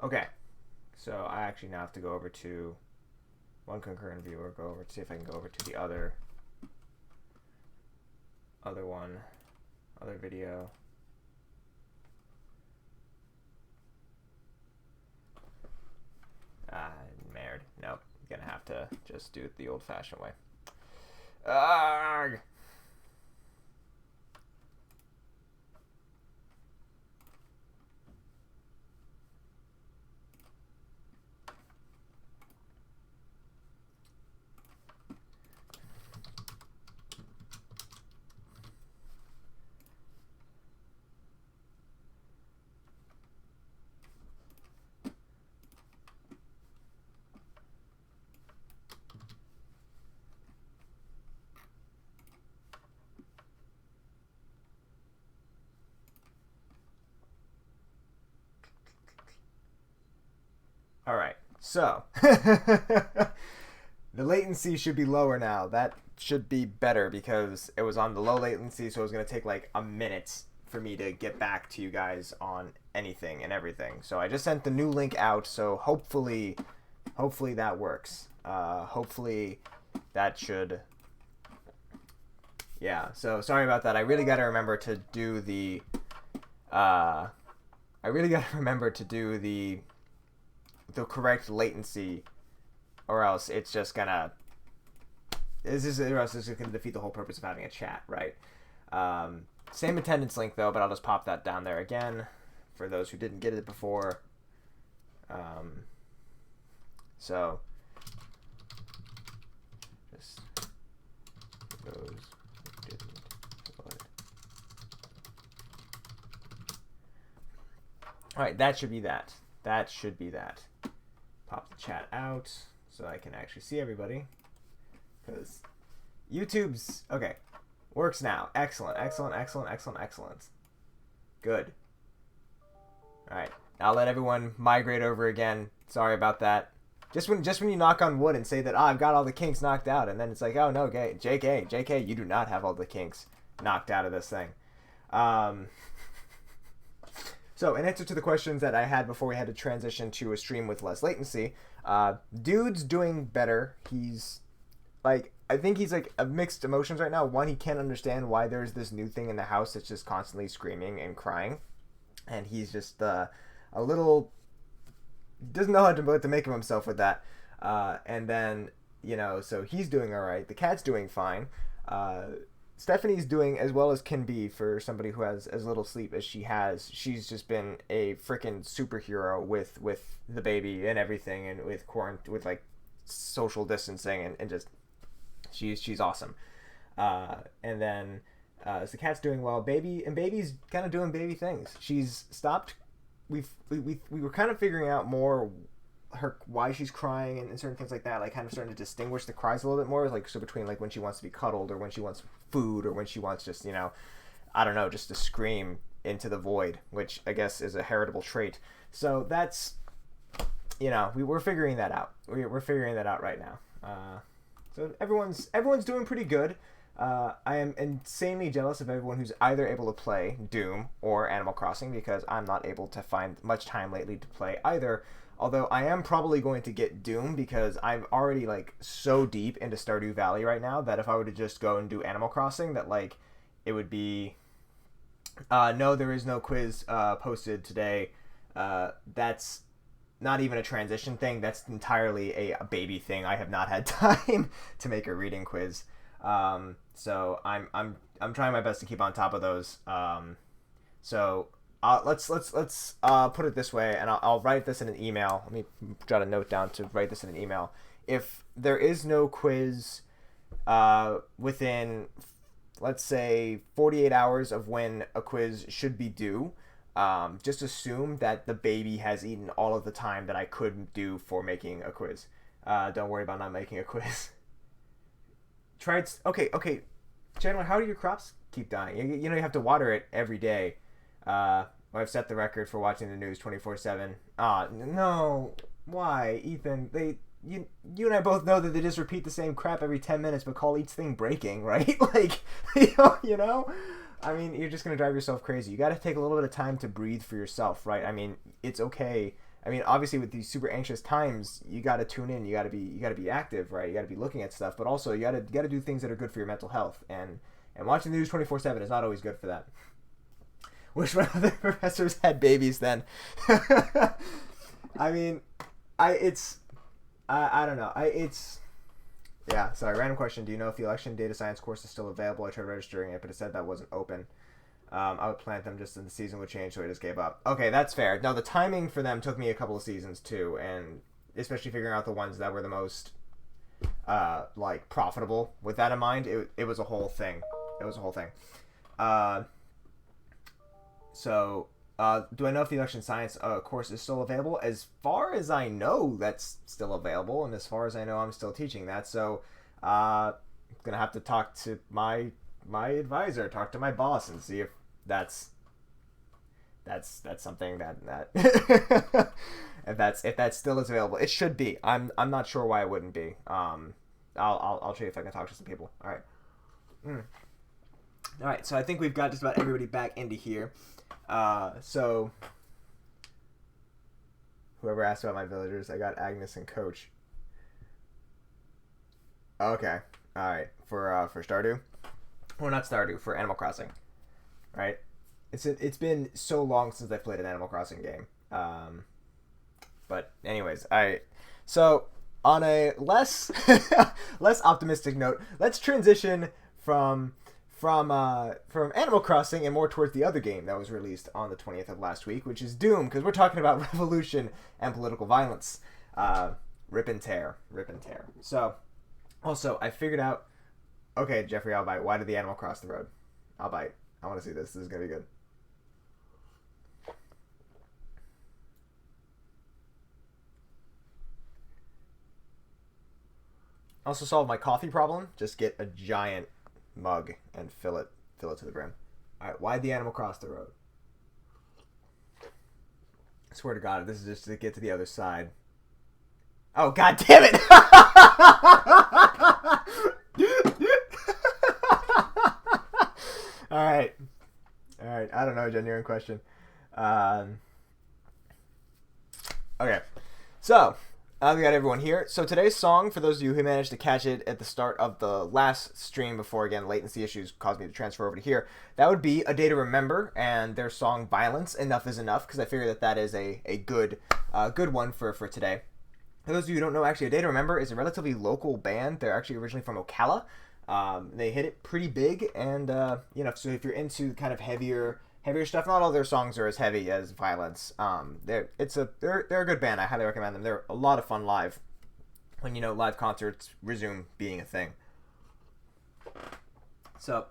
Okay, so I actually now have to go over to one concurrent viewer, go over to see if I can go over to the other one, other video. Merd. Nope. I'm gonna have to just do it the old-fashioned way. Arrgh! All right, so the latency should be lower now. That should be better because it was on the low latency, so it was going to take like a minute for me to get back to you guys on anything and everything. So I just sent the new link out, so hopefully that works. Hopefully that should... Yeah, so sorry about that. I really got to remember to do the... I really got to remember to do the correct latency, or else it's just gonna defeat the whole purpose of having a chat, right? Same attendance link though, but I'll just pop that down there again for those who didn't get it before. So just those who didn't. All right, that should be that. That should be that. Pop the chat out so I can actually see everybody. Because YouTube's... Okay. Works now. Excellent, excellent, excellent, excellent, excellent. Good. Alright. I'll let everyone migrate over again. Sorry about that. Just when you knock on wood and say that, I've got all the kinks knocked out, and then it's like, oh no, JK, you do not have all the kinks knocked out of this thing. So, in answer to the questions that I had before we had to transition to a stream with less latency, dude's doing better. He's, like, I think he's, like, of mixed emotions right now. One, he can't understand why there's this new thing in the house that's just constantly screaming and crying. And he's just a little... doesn't know how to make of himself with that. And then, you know, so he's doing all right. The cat's doing fine. Stephanie's doing as well as can be for somebody who has as little sleep as she has. She's just been a freaking superhero with the baby and everything, and with like social distancing, and just she's awesome. And then so the cat's doing well. Baby's kind of doing baby things. She's stopped. We were kind of figuring out more why she's crying and certain things like that, like kind of starting to distinguish the cries a little bit more, like so between like when she wants to be cuddled or when she wants food or when she wants just, you know, I don't know, just to scream into the void, which I guess is a heritable trait. So that's, you know, we're figuring that out. We're figuring that out right now. So everyone's doing pretty good. I am insanely jealous of everyone who's either able to play Doom or Animal Crossing, because I'm not able to find much time lately to play either. Although I am probably going to get Doom because I'm already like so deep into Stardew Valley right now that if I were to just go and do Animal Crossing, that like it would be... no, there is no quiz posted today. That's not even a transition thing. That's entirely a baby thing. I have not had time to make a reading quiz. So I'm trying my best to keep on top of those. So let's put it this way, and I'll write this in an email. Let me jot a note down to write this in an email. If there is no quiz within, let's say, 48 hours of when a quiz should be due, just assume that the baby has eaten all of the time that I could do for making a quiz. Don't worry about not making a quiz. Okay. Chandler, how do your crops keep dying? You know you have to water it every day. I've set the record for watching the news 24/7. No. Why, Ethan? You and I both know that they just repeat the same crap every 10 minutes, but call each thing breaking, right? Like, you know? I mean, you're just going to drive yourself crazy. You got to take a little bit of time to breathe for yourself, right? I mean, it's okay I mean, obviously with these super anxious times, you got to tune in. You got to be active, right? You got to be looking at stuff, but also you got to do things that are good for your mental health. And watching the news 24/7 is not always good for that. Wish my other professors had babies then. I mean, I don't know. Yeah, sorry, random question. Do you know if the election data science course is still available? I tried registering it, but it said that wasn't open. I would plant them just in the season would change, so I just gave up. Okay, that's fair. No, the timing for them took me a couple of seasons too, and especially figuring out the ones that were the most like profitable. With that in mind, it was a whole thing. It was a whole thing. Do I know if the election science course is still available? As far as I know, that's still available, and as far as I know, I'm still teaching that. So, I'm gonna have to talk to my advisor, talk to my boss, and see if that's something that if that still is available. It should be. I'm not sure why it wouldn't be. I'll show you if I can talk to some people. All right. All right. So I think we've got just about everybody back into here. So whoever asked about my villagers, I got Agnes and Coach. Okay. All right. For Stardew. Well, not Stardew, for Animal Crossing. Right? It's been so long since I played an Animal Crossing game. But anyways, so on a less less optimistic note, let's transition from Animal Crossing and more towards the other game that was released on the 20th of last week, which is Doom, because we're talking about revolution and political violence. Rip and tear. So, also, I figured out, okay, Jeffrey, I'll bite. Why did the animal cross the road? I'll bite. I want to see this. This is going to be good. Also solve my coffee problem. Just get a giant mug and fill it to the brim. All right, why'd the animal cross the road? I swear to God, this is just to get to the other side. Oh, God damn it! All right. I don't know, genuine question. Okay, so we got everyone here. So today's song, for those of you who managed to catch it at the start of the last stream before, again, latency issues caused me to transfer over to here, that would be A Day to Remember and their song Violence, Enough is Enough, because I figure that is a good one for today. For those of you who don't know, actually, A Day to Remember is a relatively local band. They're actually originally from Ocala. They hit it pretty big, and so if you're into kind of heavier stuff, not all their songs are as heavy as Violence. They're a good band. I highly recommend them. They're a lot of fun live when live concerts resume being a thing. So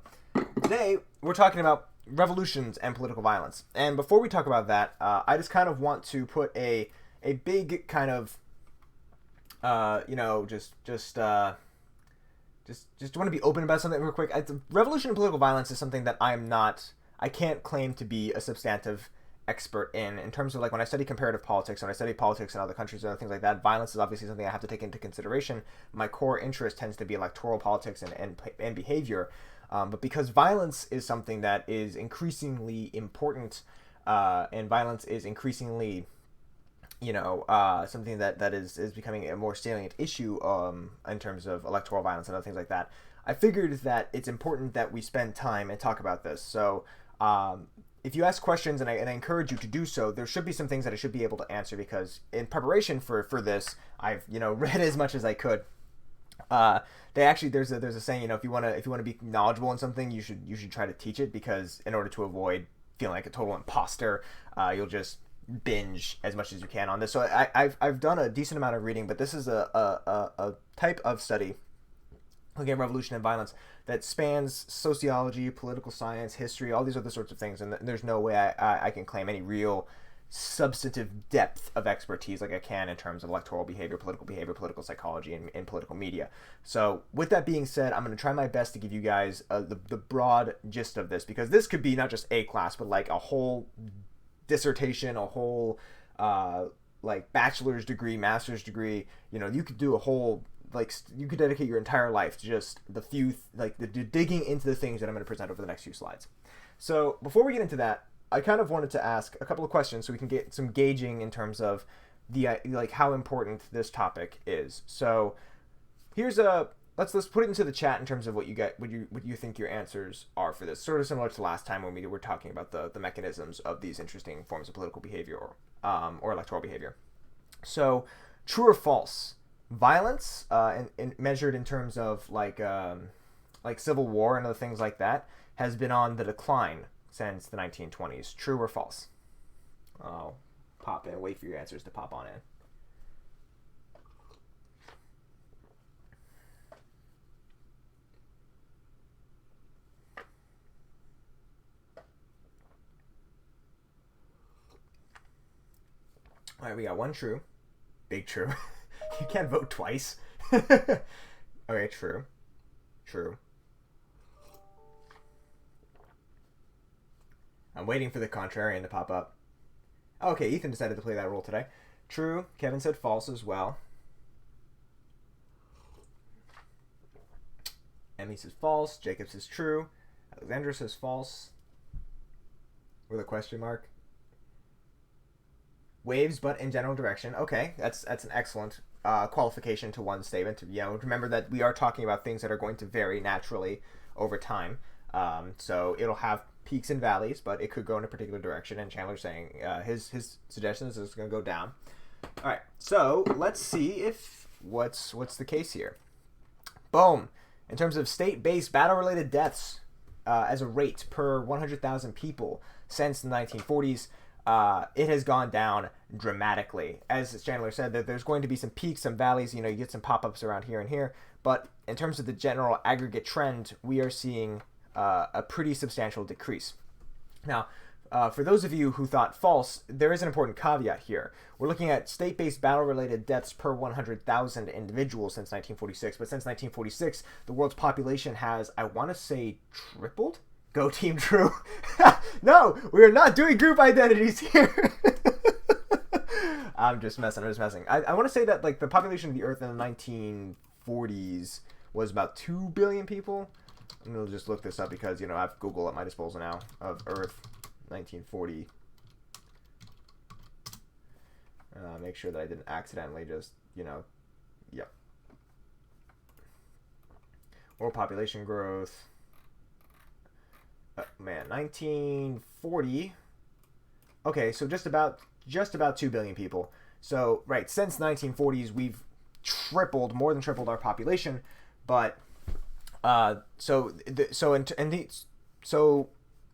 today we're talking about revolutions and political violence. And before we talk about that, I just kind of want to put a big kind of just want to be open about something real quick. Revolution and political violence is something that I can't claim to be a substantive expert in terms of, like, when I study comparative politics, when I study politics in other countries and other things like that, violence is obviously something I have to take into consideration. My core interest tends to be electoral politics and behavior. But because violence is something that is increasingly important, and violence is increasingly something that is becoming a more salient issue in terms of electoral violence and other things like that, I figured that it's important that we spend time and talk about this. So if you ask questions, and I encourage you to do so, there should be some things that I should be able to answer, because in preparation for this, I've read as much as I could. There's a saying, if you want to be knowledgeable in something, you should try to teach it, because in order to avoid feeling like a total imposter, you'll just binge as much as you can on this. So I've done a decent amount of reading, but this is a type of study looking at revolution and violence that spans sociology, political science, history, all these other sorts of things, and there's no way I can claim any real substantive depth of expertise like I can in terms of electoral behavior, political psychology, and political media. So with that being said, I'm going to try my best to give you guys the broad gist of this, because this could be not just a class, but like a whole dissertation, a whole like bachelor's degree, master's degree. You could do a whole, you could dedicate your entire life to just the digging into the things that I'm going to present over the next few slides. So before we get into that, I kind of wanted to ask a couple of questions so we can get some gauging in terms of the like how important this topic is. So here's a let's put it into the chat in terms of what you think your answers are for this. Sort of similar to last time when we were talking about the mechanisms of these interesting forms of political behavior or electoral behavior. So true or false? Violence, and measured in terms of like civil war and other things like that, has been on the decline since the 1920s. True or false? I'll pop in. Wait for your answers to pop on in. All right, we got one true. Big true. You can't vote twice. Okay, true. True. I'm waiting for the contrarian to pop up. Okay, Ethan decided to play that role today. True. Kevin said false as well. Emmy says false. Jacob says true. Alexandra says false. With a question mark. Waves, but in general direction. Okay, that's an excellent qualification to one statement. Remember that we are talking about things that are going to vary naturally over time. So it'll have peaks and valleys, but it could go in a particular direction. And Chandler's saying his suggestion is it's going to go down. All right, so let's see if what's the case here. Boom. In terms of state-based battle-related deaths as a rate per 100,000 people since the 1940s, it has gone down dramatically. As Chandler said, that there's going to be some peaks, some valleys. You get some pop-ups around here and here. But in terms of the general aggregate trend, we are seeing a pretty substantial decrease. Now, for those of you who thought false, there is an important caveat here. We're looking at state-based battle-related deaths per 100,000 individuals since 1946. But since 1946, the world's population has, I want to say, tripled? Go Team True. No, we are not doing group identities here. I'm just messing. I want to say that like the population of the Earth in the 1940s was about 2 billion people. I'm going to just look this up because, I have Google at my disposal now of Earth 1940. Make sure that I didn't accidentally just, yep. World population growth. 1940. Okay, so just about 2 billion people. So, right, since 1940s, we've more than tripled our population, but so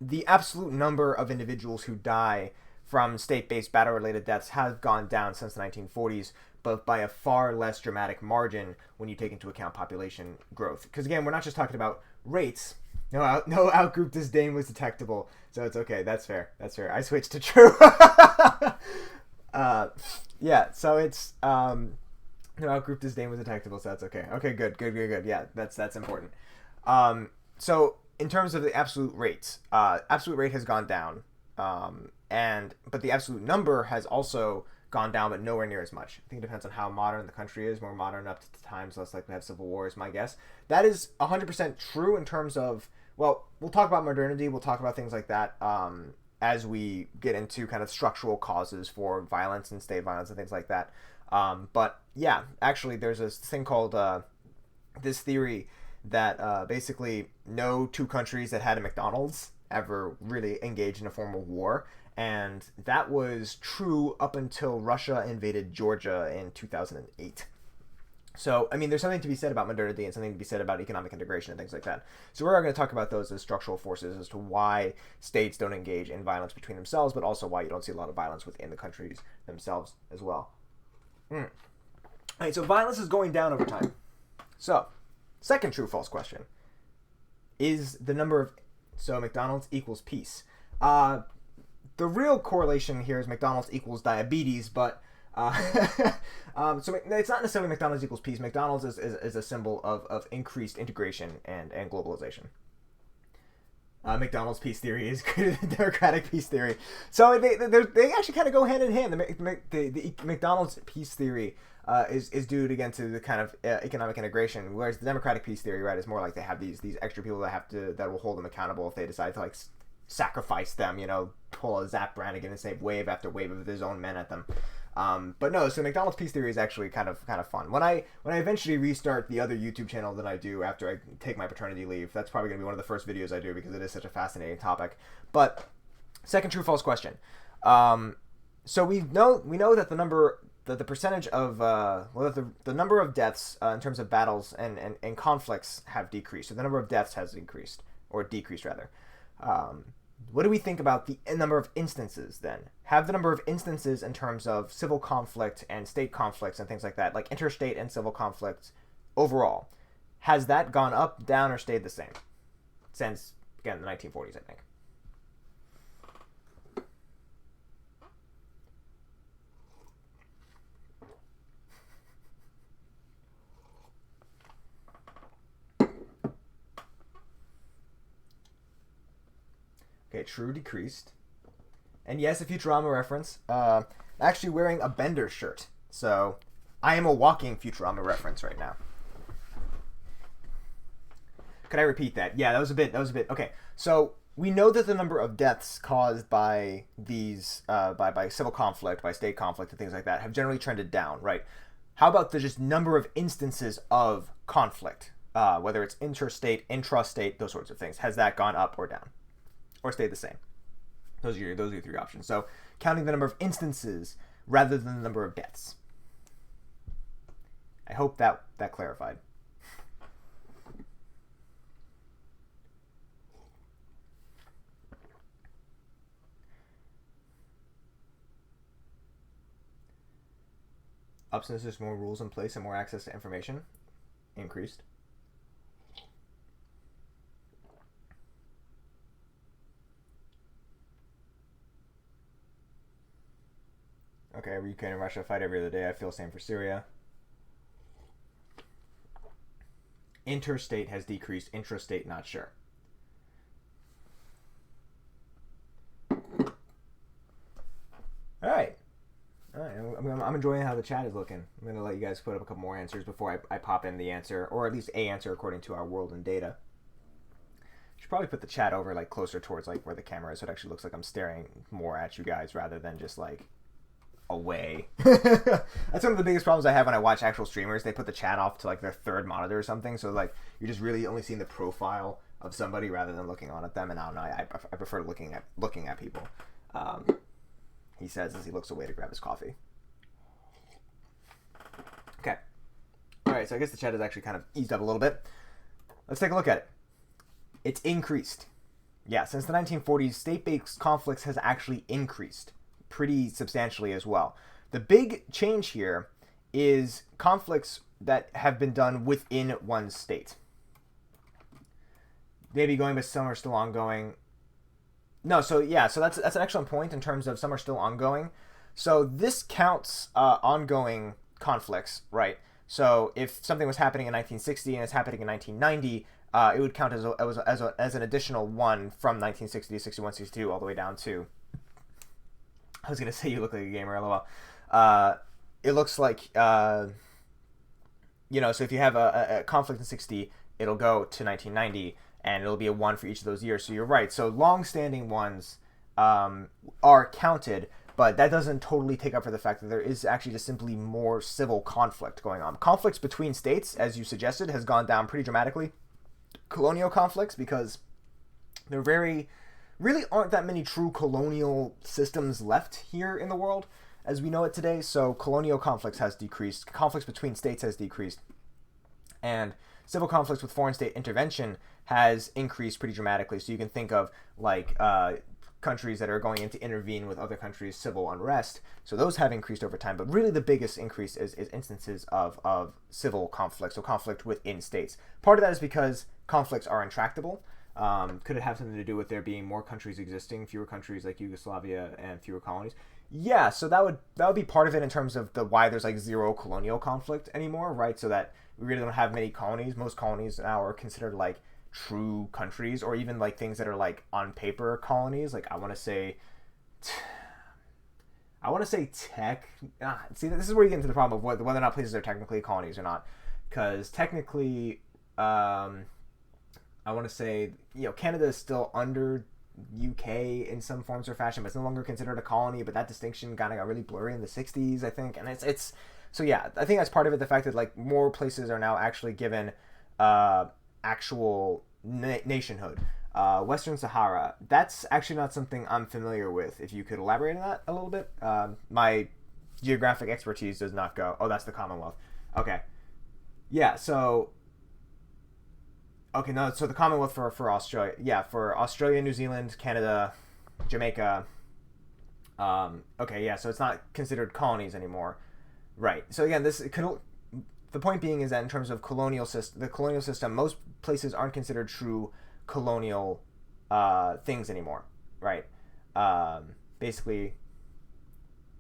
the absolute number of individuals who die from state-based battle-related deaths has gone down since the 1940s, but by a far less dramatic margin when you take into account population growth. Because again, we're not just talking about rates. No outgroup disdain was detectable, so it's okay. That's fair. I switched to true. Yeah, so it's no outgroup disdain was detectable, so that's okay. Okay, good. Yeah, that's important. So in terms of the absolute rates, absolute rate has gone down, but the absolute number has also gone down, but nowhere near as much. I think it depends on how modern the country is. More modern up to times, less likely to have civil war is my guess. That is 100% true in terms of, well, we'll talk about modernity, we'll talk about things like that as we get into kind of structural causes for violence and state violence and things like that. But yeah, actually there's this thing called this theory that basically no two countries that had a McDonald's ever really engaged in a formal war. And that was true up until Russia invaded Georgia in 2008. So, I mean, there's something to be said about modernity and something to be said about economic integration and things like that. So we're going to talk about those as structural forces as to why states don't engage in violence between themselves, but also why you don't see a lot of violence within the countries themselves as well. All right, so violence is going down over time. So, second true-false question. Is the number of... So, McDonald's equals peace. The real correlation here is McDonald's equals diabetes, but... so it's not necessarily McDonald's equals peace. McDonald's is a symbol of increased integration and globalization. McDonald's peace theory is greater than democratic peace theory. So they actually kind of go hand in hand. The McDonald's peace theory is due again to the kind of economic integration, whereas the democratic peace theory, right, is more like they have these extra people that will hold them accountable if they decide to sacrifice them, pull a Zap Brannigan and save wave after wave of his own men at them. But no, so McDonald's peace theory is actually kind of fun. When I eventually restart the other YouTube channel that I do after I take my paternity leave, that's probably going to be one of the first videos I do because it is such a fascinating topic. But second true false question. So we know that the percentage of the number of deaths in terms of battles and conflicts have decreased. So the number of deaths has increased, or decreased rather. What do we think about the number of instances then? Have the number of instances in terms of civil conflict and state conflicts and things like that, like interstate and civil conflicts overall, has that gone up, down, or stayed the same since, again, the 1940s, I think? Okay, true, decreased. And yes, a Futurama reference. Actually wearing a Bender shirt. So, I am a walking Futurama reference right now. Could I repeat that? Yeah, that was a bit. Okay, so we know that the number of deaths caused by these, by civil conflict, by state conflict, and things like that have generally trended down, right? How about the just number of instances of conflict? Whether it's interstate, intrastate, those sorts of things. Has that gone up or down? Or stay the same? Those are your three options. So counting the number of instances rather than the number of deaths. I hope that clarified. Up since there's more rules in place and more access to information. Increased. Okay, Ukraine and Russia fight every other day. I feel same for Syria. Interstate has decreased. Intrastate, not sure. All right. I'm enjoying how the chat is looking. I'm going to let you guys put up a couple more answers before I pop in the answer, or at least a answer according to our world and data. Should probably put the chat over like closer towards like where the camera is, so it actually looks like I'm staring more at you guys rather than just like away. That's one of the biggest problems I have when I watch actual streamers. They put the chat off to like their third monitor or something, so like you're just really only seeing the profile of somebody rather than looking on at them. And I don't know, I prefer looking at people. He says as he looks away to grab his coffee. Okay. All right, so I guess the chat has actually kind of eased up a little bit. Let's take a look at it. It's increased. Yeah, since the 1940s, state-based conflicts has actually increased pretty substantially as well. The big change here is conflicts that have been done within one state. Maybe going, but some are still ongoing. No, so yeah, so that's an excellent point in terms of some are still ongoing. So this counts ongoing conflicts, right? So if something was happening in 1960 and it's happening in 1990, it would count as an additional one from 1960 to 61, 62, all the way down to. I was gonna say you look like a gamer, lol. It looks like so if you have a conflict in 60, it'll go to 1990, and it'll be a 1 for each of those years. So you're right. So long-standing ones are counted, but that doesn't totally take up for the fact that there is actually just simply more civil conflict going on. Conflicts between states, as you suggested, has gone down pretty dramatically. Colonial conflicts, because there really aren't that many true colonial systems left here in the world as we know it today. So colonial conflicts has decreased. Conflicts between states has decreased. And civil conflicts with foreign state intervention has increased pretty dramatically. So you can think of like countries that are going in to intervene with other countries' civil unrest. So those have increased over time. But really the biggest increase is instances of civil conflict, so conflict within states. Part of that is because conflicts are intractable. Could it have something to do with there being more countries existing, fewer countries like Yugoslavia, and fewer colonies? Yeah, so that would be part of it in terms of the why there's like zero colonial conflict anymore, right? So that we really don't have many colonies. Most colonies now are considered like true countries, or even like things that are like on paper colonies. Like I want to say tech. See, this is where you get into the problem of whether or not places are technically colonies or not, because technically, I want to say Canada is still under UK in some forms or fashion, but it's no longer considered a colony. But that distinction kind of got really blurry in the 60s, I think. And it's so yeah, I think that's part of it. The fact that like more places are now actually given actual nationhood. Western Sahara, that's actually not something I'm familiar with. If you could elaborate on that a little bit. My geographic expertise does not go, oh, that's the Commonwealth. Okay. Yeah, so... Okay, no, so the Commonwealth for Australia. Yeah, for Australia, New Zealand, Canada, Jamaica. Okay, yeah, so it's not considered colonies anymore. Right. So again, the point being is that in terms of the colonial system, most places aren't considered true colonial things anymore, right? Basically,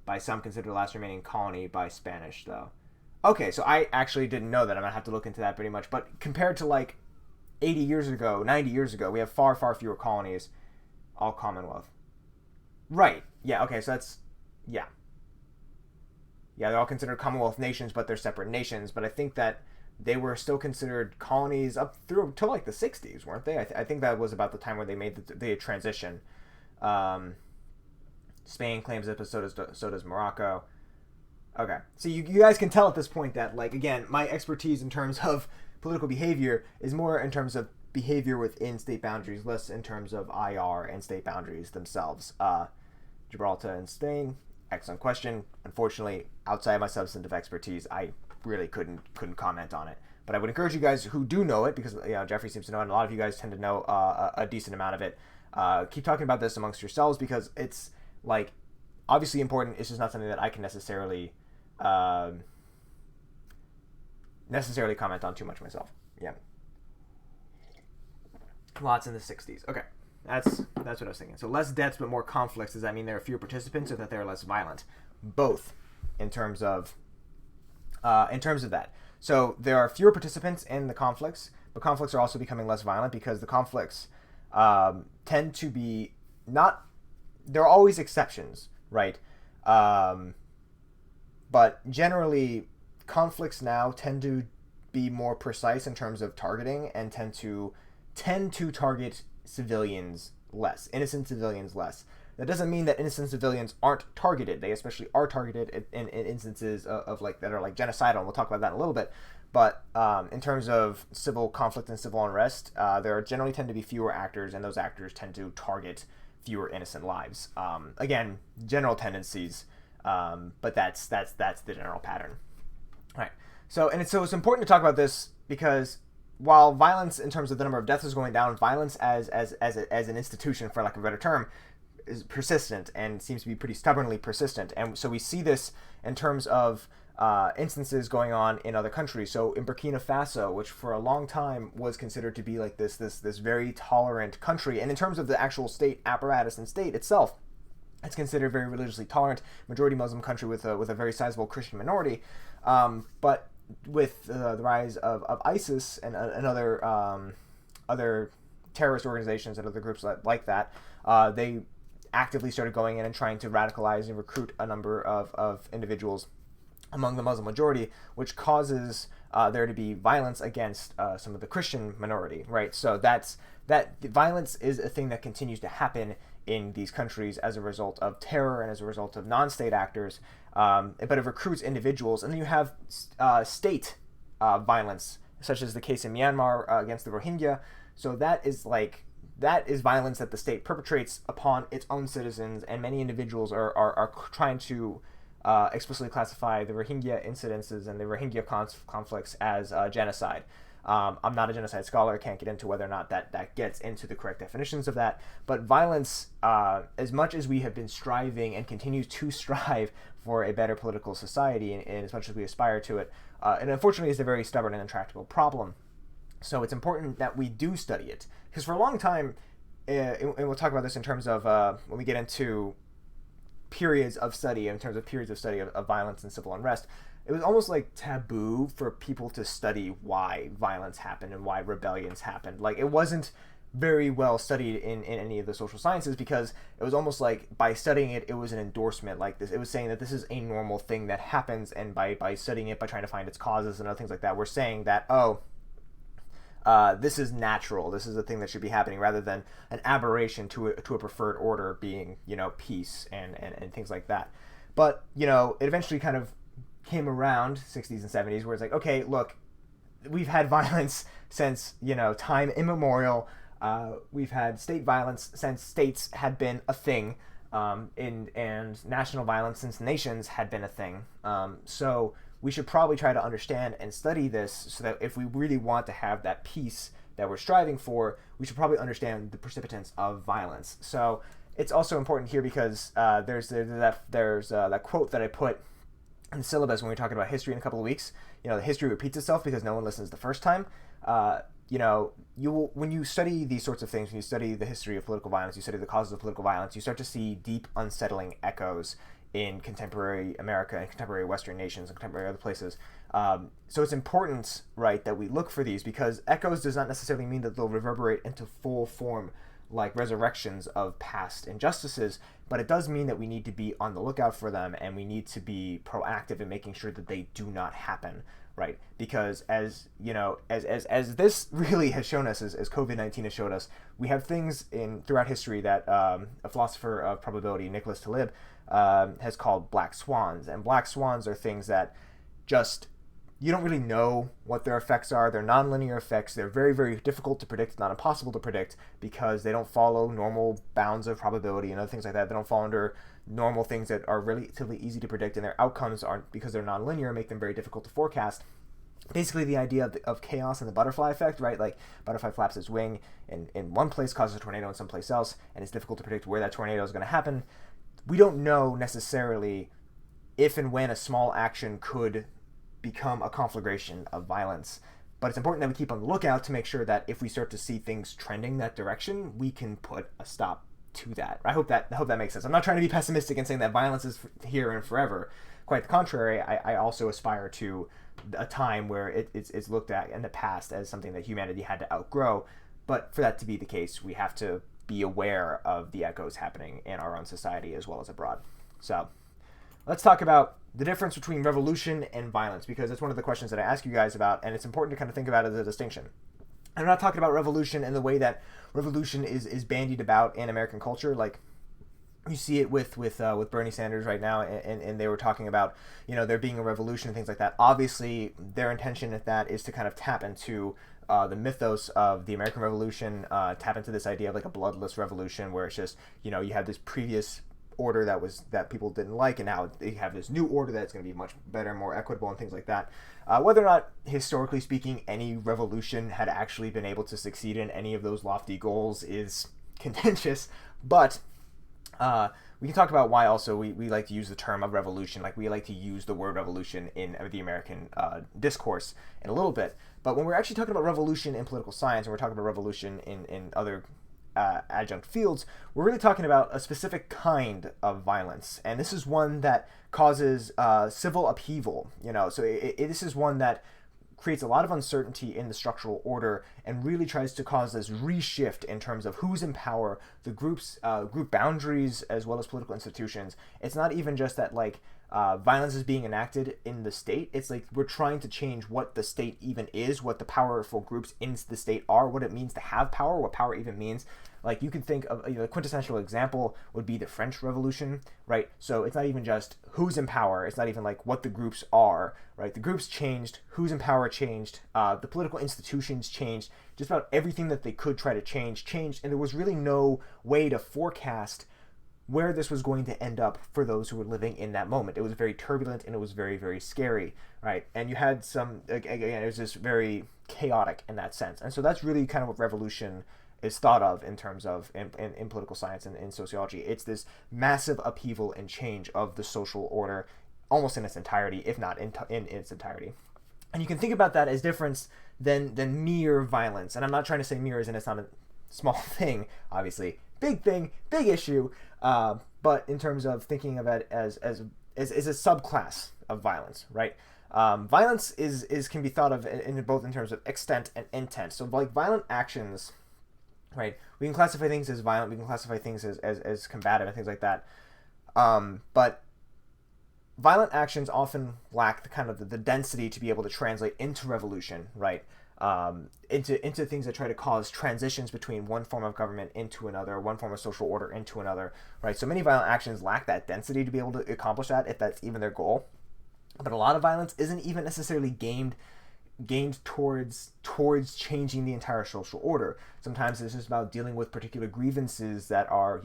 by some considered the last remaining colony by Spanish, though. Okay, so I actually didn't know that. I'm gonna have to look into that pretty much. But compared to like 80 years ago, 90 years ago, we have far, far fewer colonies, all Commonwealth. Right. Yeah. Okay. So that's yeah. Yeah, they're all considered Commonwealth nations, but they're separate nations. But I think that they were still considered colonies up through to like the 60s, weren't they? I think that was about the time where they made the transition. Spain claims it, but so does Morocco. Okay, so you guys can tell at this point that, like, again, my expertise in terms of political behavior is more in terms of behavior within state boundaries, less in terms of IR and state boundaries themselves. Gibraltar and Spain, excellent question. Unfortunately, outside my substantive expertise, I really couldn't comment on it. But I would encourage you guys who do know it, because Jeffrey seems to know it, and a lot of you guys tend to know a decent amount of it. Keep talking about this amongst yourselves, because it's like obviously important. It's just not something that I can necessarily comment on too much myself. Yeah. Lots in the 60s. Okay. That's what I was thinking. So less deaths but more conflicts. Does that mean there are fewer participants or that they're less violent? Both, in terms of that. So there are fewer participants in the conflicts, but conflicts are also becoming less violent because the conflicts tend to be not. There are always exceptions, right? But generally, conflicts now tend to be more precise in terms of targeting and tend to target civilians less, innocent civilians less. That doesn't mean that innocent civilians aren't targeted. They especially are targeted in instances of like that are like genocidal, and we'll talk about that in a little bit. But in terms of civil conflict and civil unrest, there generally tend to be fewer actors, and those actors tend to target fewer innocent lives. Again, general tendencies, but that's the general pattern. All right. So it's important to talk about this because while violence in terms of the number of deaths is going down, violence as an institution, for lack of a better term, is persistent and seems to be pretty stubbornly persistent. And so we see this in terms of instances going on in other countries. So in Burkina Faso, which for a long time was considered to be like this very tolerant country, and in terms of the actual state apparatus and state itself, it's considered very religiously tolerant, majority Muslim country with a very sizable Christian minority. But with the rise of ISIS and other terrorist organizations and other groups like that, they actively started going in and trying to radicalize and recruit a number of individuals among the Muslim majority, which causes there to be violence against some of the Christian minority, right? So that violence is a thing that continues to happen in these countries as a result of terror and as a result of non-state actors, but it recruits individuals. And then you have state violence, such as the case in Myanmar against the Rohingya. So that is violence that the state perpetrates upon its own citizens, and many individuals are trying to explicitly classify the Rohingya incidences and the Rohingya conflicts as genocide. I'm not a genocide scholar. I can't get into whether or not that gets into the correct definitions of that. But violence, as much as we have been striving and continue to strive for a better political society, and as much as we aspire to it, and unfortunately is a very stubborn and intractable problem. So it's important that we do study it. Because for a long time, and we'll talk about this in terms of when we get into periods of study of violence and civil unrest, it was almost like taboo for people to study why violence happened and why rebellions happened. Like, it wasn't very well studied in any of the social sciences, because it was almost like by studying it, it was an endorsement like this. It was saying that this is a normal thing that happens, and by studying it, by trying to find its causes and other things like that, we're saying that, this is natural. This is a thing that should be happening, rather than an aberration to a preferred order being, peace and things like that. But, it eventually kind of came around 60s and 70s where it's like, okay, look, we've had violence since, time immemorial. We've had state violence since states had been a thing, and national violence since nations had been a thing. So we should probably try to understand and study this, so that if we really want to have that peace that we're striving for, we should probably understand the precipitants of violence. So it's also important here because there's that quote that I put in the syllabus when we were talking about history in a couple of weeks. The history repeats itself because no one listens the first time. When you study these sorts of things, when you study the history of political violence, you study the causes of political violence, you start to see deep, unsettling echoes in contemporary America and contemporary Western nations and contemporary other places. So it's important, right, that we look for these, because echoes does not necessarily mean that they'll reverberate into full form like resurrections of past injustices, but it does mean that we need to be on the lookout for them, and we need to be proactive in making sure that they do not happen, right? Because as this really has shown us, as COVID-19 has showed us, we have things throughout history that a philosopher of probability, Nicholas Taleb, has called black swans. And black swans are things that just, you don't really know what their effects are. They're nonlinear effects. They're very, very difficult to predict, not impossible to predict, because they don't follow normal bounds of probability and other things like that. They don't fall under normal things that are relatively easy to predict, and their outcomes aren't, because they're nonlinear, make them very difficult to forecast. Basically, the idea of chaos and the butterfly effect, right? Like, butterfly flaps its wing in one place, causes a tornado in someplace else, and it's difficult to predict where that tornado is going to happen. We don't know necessarily if and when a small action could become a conflagration of violence, but it's important that we keep on the lookout to make sure that if we start to see things trending that direction, we can put a stop to that. I hope that makes sense. I'm not trying to be pessimistic and saying that violence is here and forever. Quite the contrary. I also aspire to a time where it's looked at in the past as something that humanity had to outgrow. But for that to be the case, we have to be aware of the echoes happening in our own society as well as abroad. So let's talk about the difference between revolution and violence, because it's one of the questions that I ask you guys about, and it's important to kind of think about it as a distinction. I'm not talking about revolution in the way that revolution is bandied about in American culture. Like, you see it with Bernie Sanders right now, and they were talking about, there being a revolution and things like that. Obviously, their intention at that is to kind of tap into the mythos of the American Revolution, tap into this idea of like a bloodless revolution, where it's just, you have this previous order that people didn't like, and now they have this new order that's going to be much better, more equitable, and things like that. Whether or not, historically speaking, any revolution had actually been able to succeed in any of those lofty goals is contentious, but we can talk about why also we like to use the term of revolution. Like, we like to use the word revolution in the American discourse in a little bit. But when we're actually talking about revolution in political science, and we're talking about revolution in other adjunct fields, we're really talking about a specific kind of violence. And this is one that causes civil upheaval. So this is one that creates a lot of uncertainty in the structural order and really tries to cause this reshift in terms of who's in power, the group boundaries, as well as political institutions. It's not even just that violence is being enacted in the state. It's like we're trying to change what the state even is, what the powerful groups in the state are, what it means to have power, what power even means. Like, you can think of a quintessential example would be the French Revolution, right? So it's not even just who's in power. It's not even like what the groups are, right? The groups changed, who's in power changed, the political institutions changed, just about everything that they could try to changed, and there was really no way to forecast where this was going to end up for those who were living in that moment. It was very turbulent, and it was very, very scary, right? And you had it was just very chaotic in that sense. And so that's really kind of what revolution is thought of in terms of in political science and in sociology. It's this massive upheaval and change of the social order almost in its entirety, if not in its entirety. And you can think about that as different than mere violence. And I'm not trying to say mere as in it's not a small thing, obviously. Big thing, big issue, but in terms of thinking of it as a subclass of violence, right? Violence can be thought of in both in terms of extent and intent. So like violent actions, right? We can classify things as violent, we can classify things as combative and things like that. But violent actions often lack the kind of the density to be able to translate into revolution, right? into things that try to cause transitions between one form of government into another, one form of social order into another, right? So many violent actions lack that density to be able to accomplish that, if that's even their goal. But a lot of violence isn't even necessarily gained towards changing the entire social order. Sometimes it's just about dealing with particular grievances that are,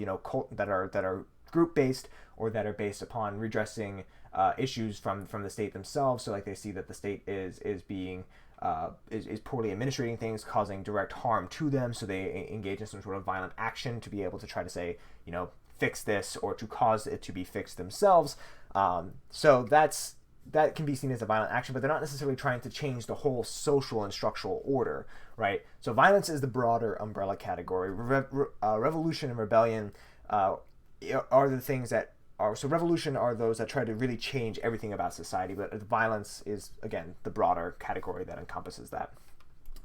that are group based, or that are based upon redressing issues from the state themselves. So like they see that the state is poorly administrating things, causing direct harm to them, so they engage in some sort of violent action to be able to try to say, fix this, or to cause it to be fixed themselves. So that can be seen as a violent action, but they're not necessarily trying to change the whole social and structural order, right? So violence is the broader umbrella category. Revolution and rebellion are the things that are, so revolution are those that try to really change everything about society, but violence is, again, the broader category that encompasses that.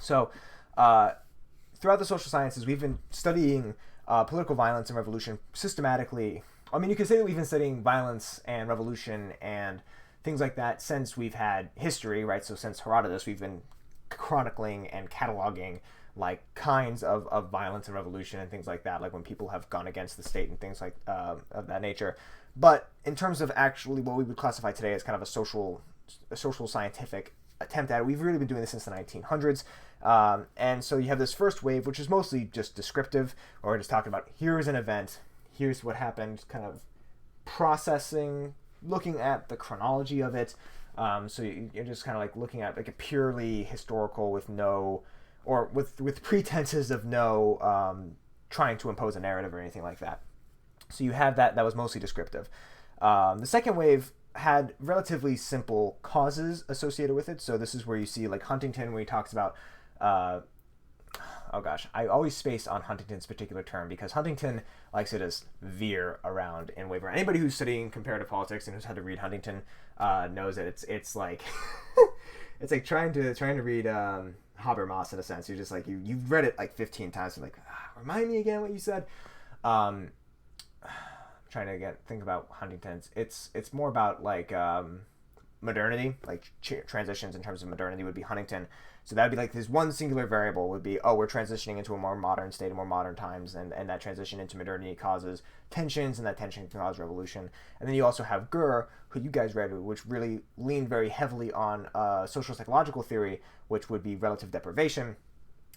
So throughout the social sciences, we've been studying political violence and revolution systematically. I mean, you could say that we've been studying violence and revolution and things like that since we've had history, right? So since Herodotus, we've been chronicling and cataloging like kinds of violence and revolution and things like that, like when people have gone against the state and things like of that nature. But in terms of actually what we would classify today as kind of a social scientific attempt at it, we've really been doing this since the 1900s. And so you have this first wave, which is mostly just descriptive, or just talking about here's an event, here's what happened, kind of processing, looking at the chronology of it. So you're just kind of like looking at like a purely historical with no, or with pretenses of no trying to impose a narrative or anything like that. So you have that was mostly descriptive. The second wave had relatively simple causes associated with it. So this is where you see like Huntington, where he talks about oh gosh, I always space on Huntington's particular term because Huntington likes to just veer around in waiver. Anybody who's studying comparative politics and who's had to read Huntington knows that it's like it's like trying to read Habermas in a sense. You're just like you've read it like 15 times. You're like, remind me again what you said. Trying to think about Huntington's. It's more about like modernity, like transitions in terms of modernity would be Huntington. So that would be like this one singular variable would be, we're transitioning into a more modern state, of more modern times, and that transition into modernity causes tensions, and that tension can cause revolution. And then you also have Gurr, who you guys read, which really leaned very heavily on social psychological theory, which would be relative deprivation.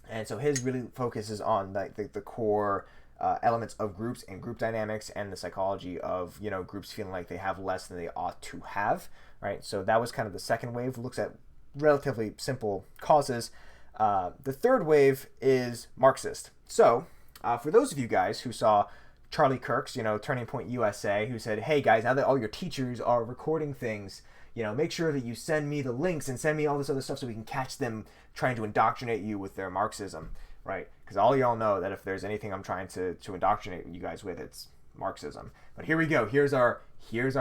And so his really focuses on the core elements of groups and group dynamics and the psychology of groups feeling like they have less than they ought to have, right? So that was kind of the second wave, looks at relatively simple causes. The third wave is Marxist. So for those of you guys who saw Charlie Kirk's Turning Point USA, who said, hey guys, now that all your teachers are recording things, make sure that you send me the links and send me all this other stuff so we can catch them trying to indoctrinate you with their Marxism, right? Because all y'all know that if there's anything I'm trying to indoctrinate you guys with, it's Marxism. But here we go. Here's our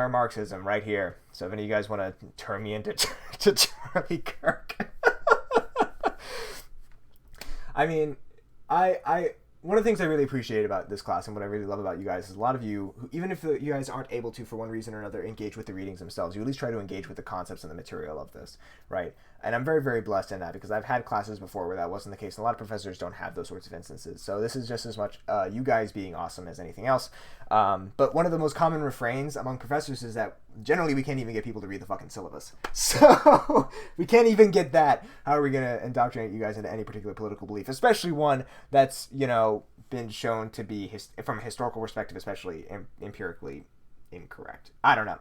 Marxism right here. So if any of you guys want to turn me into to Charlie Kirk, I mean, I one of the things I really appreciate about this class and what I really love about you guys is a lot of you, even if you guys aren't able to, for one reason or another, engage with the readings themselves, you at least try to engage with the concepts and the material of this, right? And I'm very, very blessed in that because I've had classes before where that wasn't the case. And a lot of professors don't have those sorts of instances. So this is just as much you guys being awesome as anything else. But one of the most common refrains among professors is that generally we can't even get people to read the fucking syllabus. So we can't even get that. How are we going to indoctrinate you guys into any particular political belief, especially one that's, been shown to be, from a historical perspective, especially empirically incorrect? I don't know.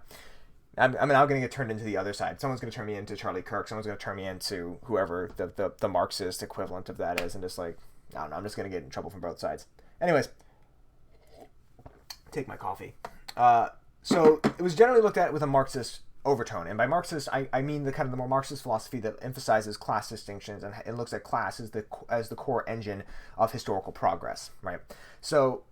I'm now going to get turned into the other side. Someone's going to turn me into Charlie Kirk. Someone's going to turn me into whoever the Marxist equivalent of that is. And just like, I don't know, I'm just going to get in trouble from both sides. Anyways, take my coffee. So it was generally looked at with a Marxist overtone. And by Marxist, I mean the kind of the more Marxist philosophy that emphasizes class distinctions and it looks at class as the core engine of historical progress, right? So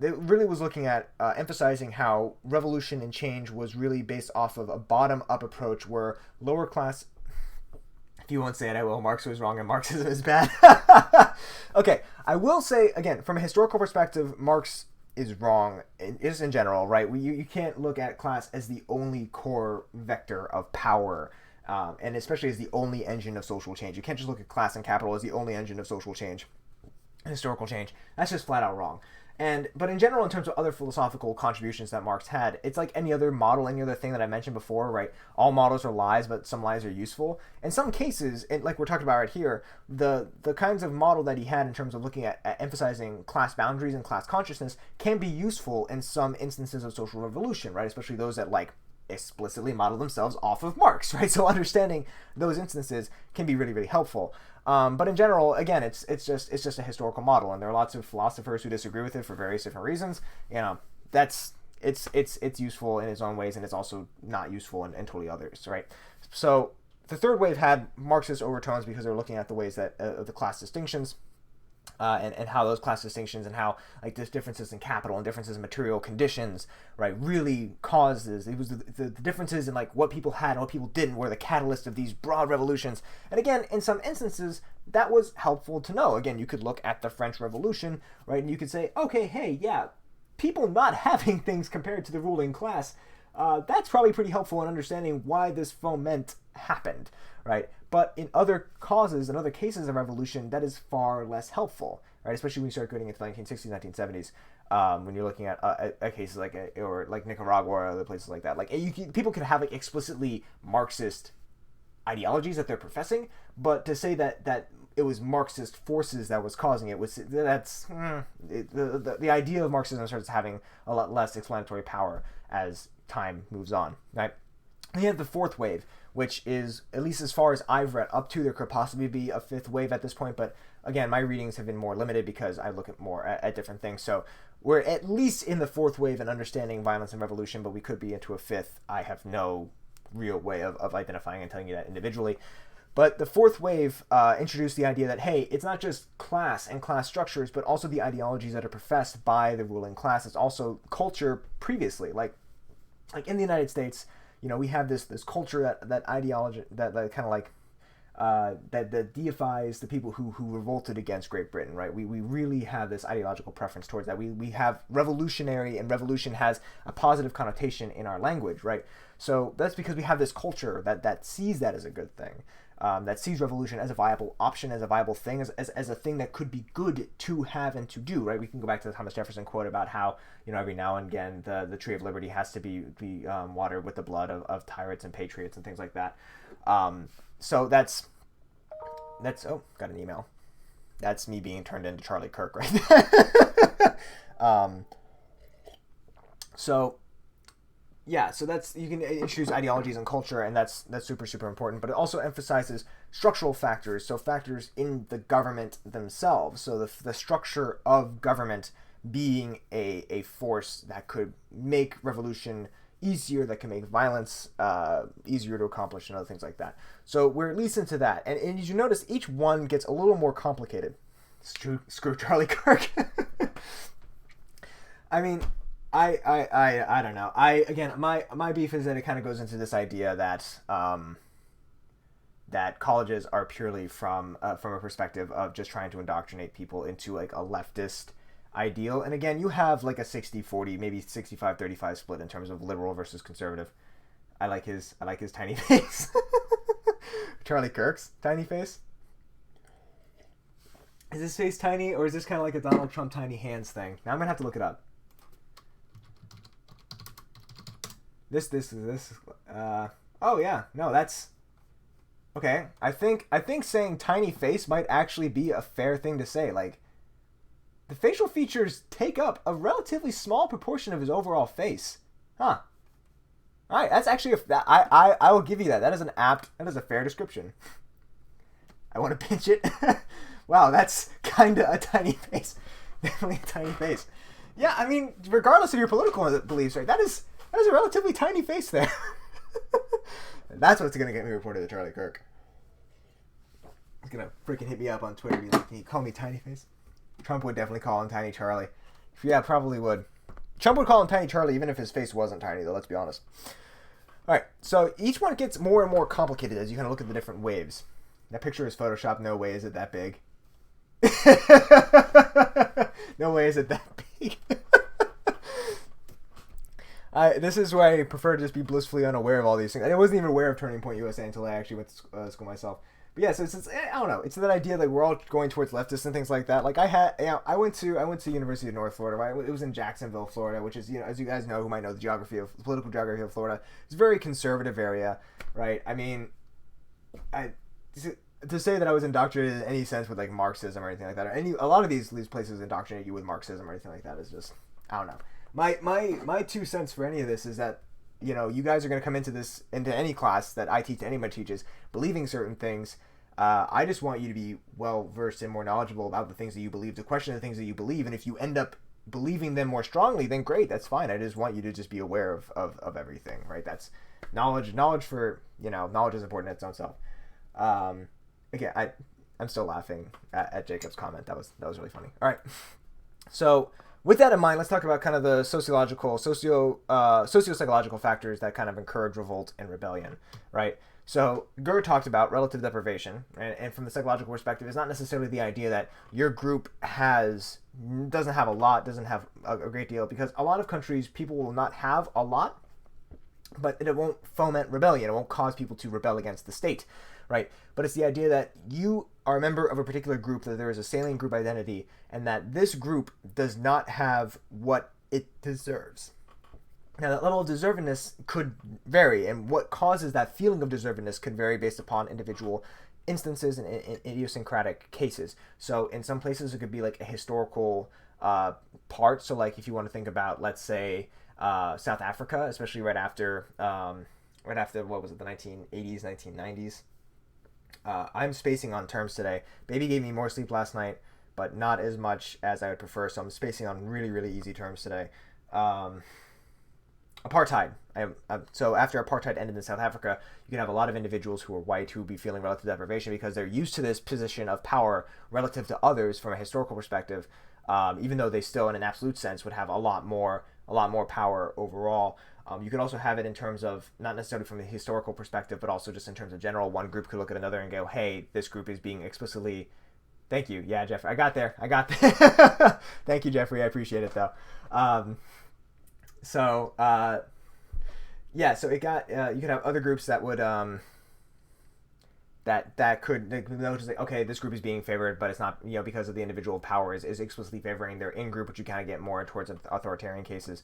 it really was looking at emphasizing how revolution and change was really based off of a bottom-up approach where lower class... If you won't say it, I will. Marx was wrong and Marxism is bad. Okay, I will say, again, from a historical perspective, Marx is wrong, just in general, right? You can't look at class as the only core vector of power and especially as the only engine of social change. You can't just look at class and capital as the only engine of social change, historical change. That's just flat out wrong. But in general, in terms of other philosophical contributions that Marx had, it's like any other model, any other thing that I mentioned before, right? All models are lies, but some lies are useful. In some cases, and like we're talking about right here, the kinds of model that he had in terms of looking at emphasizing class boundaries and class consciousness can be useful in some instances of social revolution, right? Especially those that like explicitly model themselves off of Marx, right? So understanding those instances can be really, really helpful. But in general, again, it's just a historical model, and there are lots of philosophers who disagree with it for various different reasons. It's useful in its own ways, and it's also not useful in totally others, right? So the third wave had Marxist overtones because they're looking at the ways that the class distinctions. And how those class distinctions and how like there's differences in capital and differences in material conditions, right, really causes it was the differences in like what people had and what people didn't were the catalyst of these broad revolutions. And again, in some instances, that was helpful to know. Again, you could look at the French Revolution, right, and you could say, okay, hey, yeah, people not having things compared to the ruling class, that's probably pretty helpful in understanding why this foment happened, right? But in other causes, in other cases of revolution, that is far less helpful, right? Especially when you start getting into the 1960s, 1970s, when you're looking at cases like or like Nicaragua or other places like that. Like people can have like explicitly Marxist ideologies that they're professing, but to say that it was Marxist forces that was causing it the idea of Marxism starts having a lot less explanatory power as time moves on, right? And you have the fourth wave, which is, at least as far as I've read up to, there could possibly be a fifth wave at this point, but again, my readings have been more limited because I look at more at different things. So we're at least in the fourth wave and understanding violence and revolution, but we could be into a fifth. I have no real way of identifying and telling you that individually. But the fourth wave introduced the idea that, hey, it's not just class and class structures, but also the ideologies that are professed by the ruling class. It's also culture previously. Like in the United States, you know, we have this culture that ideology that kind of like that deifies the people who revolted against Great Britain, right? We really have this ideological preference towards that. We have revolutionary, and revolution has a positive connotation in our language, right? So that's because we have this culture that sees that as a good thing. That sees revolution as a viable option, as a viable thing, as a thing that could be good to have and to do, right? We can go back to the Thomas Jefferson quote about how, you know, every now and again the tree of liberty has to be watered with the blood of tyrants and patriots and things like that. So that's oh, got an email. That's me being turned into Charlie Kirk right there. So yeah, so that's, you can introduce ideologies and culture, and that's super, super important. But it also emphasizes structural factors, so factors in the government themselves. So the structure of government being a force that could make revolution easier, that can make violence easier to accomplish, and other things like that. So we're at least into that. And as you notice, each one gets a little more complicated. Screw Charlie Kirk. I mean, I don't know. Again, my beef is that it kind of goes into this idea that that colleges are purely from a perspective of just trying to indoctrinate people into like a leftist ideal. And again, you have like a 60-40, maybe 65-35 split in terms of liberal versus conservative. I like his tiny face. Charlie Kirk's tiny face. Is his face tiny, or is this kind of like a Donald Trump tiny hands thing? Now I'm gonna have to look it up. This oh yeah, no, that's okay. I think saying tiny face might actually be a fair thing to say. Like, the facial features take up a relatively small proportion of his overall face. Huh. All right, that's actually I will give you that. That is a fair description. I want to pinch it. Wow, that's kind of a tiny face. Definitely a tiny face. Yeah, I mean, regardless of your political beliefs, right? That is a relatively tiny face there. That's what's going to get me reported to Charlie Kirk. He's going to freaking hit me up on Twitter. Be like, can you call me Tiny Face? Trump would definitely call him Tiny Charlie. Yeah, probably would. Trump would call him Tiny Charlie even if his face wasn't tiny, though, let's be honest. All right, so each one gets more and more complicated as you kind of look at the different waves. That picture is Photoshopped. No way is it that big. No way is it that big. This is why I prefer to just be blissfully unaware of all these things. I wasn't even aware of Turning Point USA until I actually went to school myself. But yeah, so it's I don't know. It's that idea that we're all going towards leftists and things like that. Like I went to University of North Florida. Right? It was in Jacksonville, Florida, which is, as you guys know, who might know the political geography of Florida. It's a very conservative area, right? I mean, to say that I was indoctrinated in any sense with like Marxism or anything like that, or a lot of these places indoctrinate you with Marxism or anything like that is just, I don't know. My 2 cents for any of this is that, you guys are going to come into any class that I teach, anybody teaches, believing certain things. I just want you to be well versed and more knowledgeable about the things that you believe, to question the things that you believe, and if you end up believing them more strongly, then great, that's fine. I just want you to just be aware of everything, right? That's knowledge. Knowledge is important in its own self. Again, I'm still laughing at Jacob's comment. That was really funny. All right, so with that in mind, let's talk about kind of the socio-psychological factors that kind of encourage revolt and rebellion, right? So Gurr talked about relative deprivation, and from the psychological perspective, it's not necessarily the idea that your group doesn't have a lot, doesn't have a great deal, because a lot of countries, people will not have a lot, but it won't foment rebellion. It won't cause people to rebel against the state, right? But it's the idea that you are a member of a particular group, that there is a salient group identity, and that this group does not have what it deserves. Now, that level of deservedness could vary, and what causes that feeling of deservedness could vary based upon individual instances and idiosyncratic cases. So in some places, it could be like a historical part. So like if you want to think about, let's say, South Africa, especially right after what was it, the 1980s, 1990s. I'm spacing on terms today. Baby gave me more sleep last night, but not as much as I would prefer, so I'm spacing on really, really easy terms today. Apartheid. So after apartheid ended in South Africa, you can have a lot of individuals who are white who would be feeling relative deprivation because they're used to this position of power relative to others from a historical perspective, even though they still, in an absolute sense, would have a lot more power overall. You could also have it in terms of, not necessarily from the historical perspective, but also just in terms of general. One group could look at another and go, hey, this group is being explicitly... Thank you. Yeah, Jeffrey. I got there. Thank you, Jeffrey. I appreciate it, though. So it got... you could have other groups that would... that could notice, like, okay, this group is being favored, but it's not, because of the individual power is explicitly favoring their in-group, which you kind of get more towards authoritarian cases.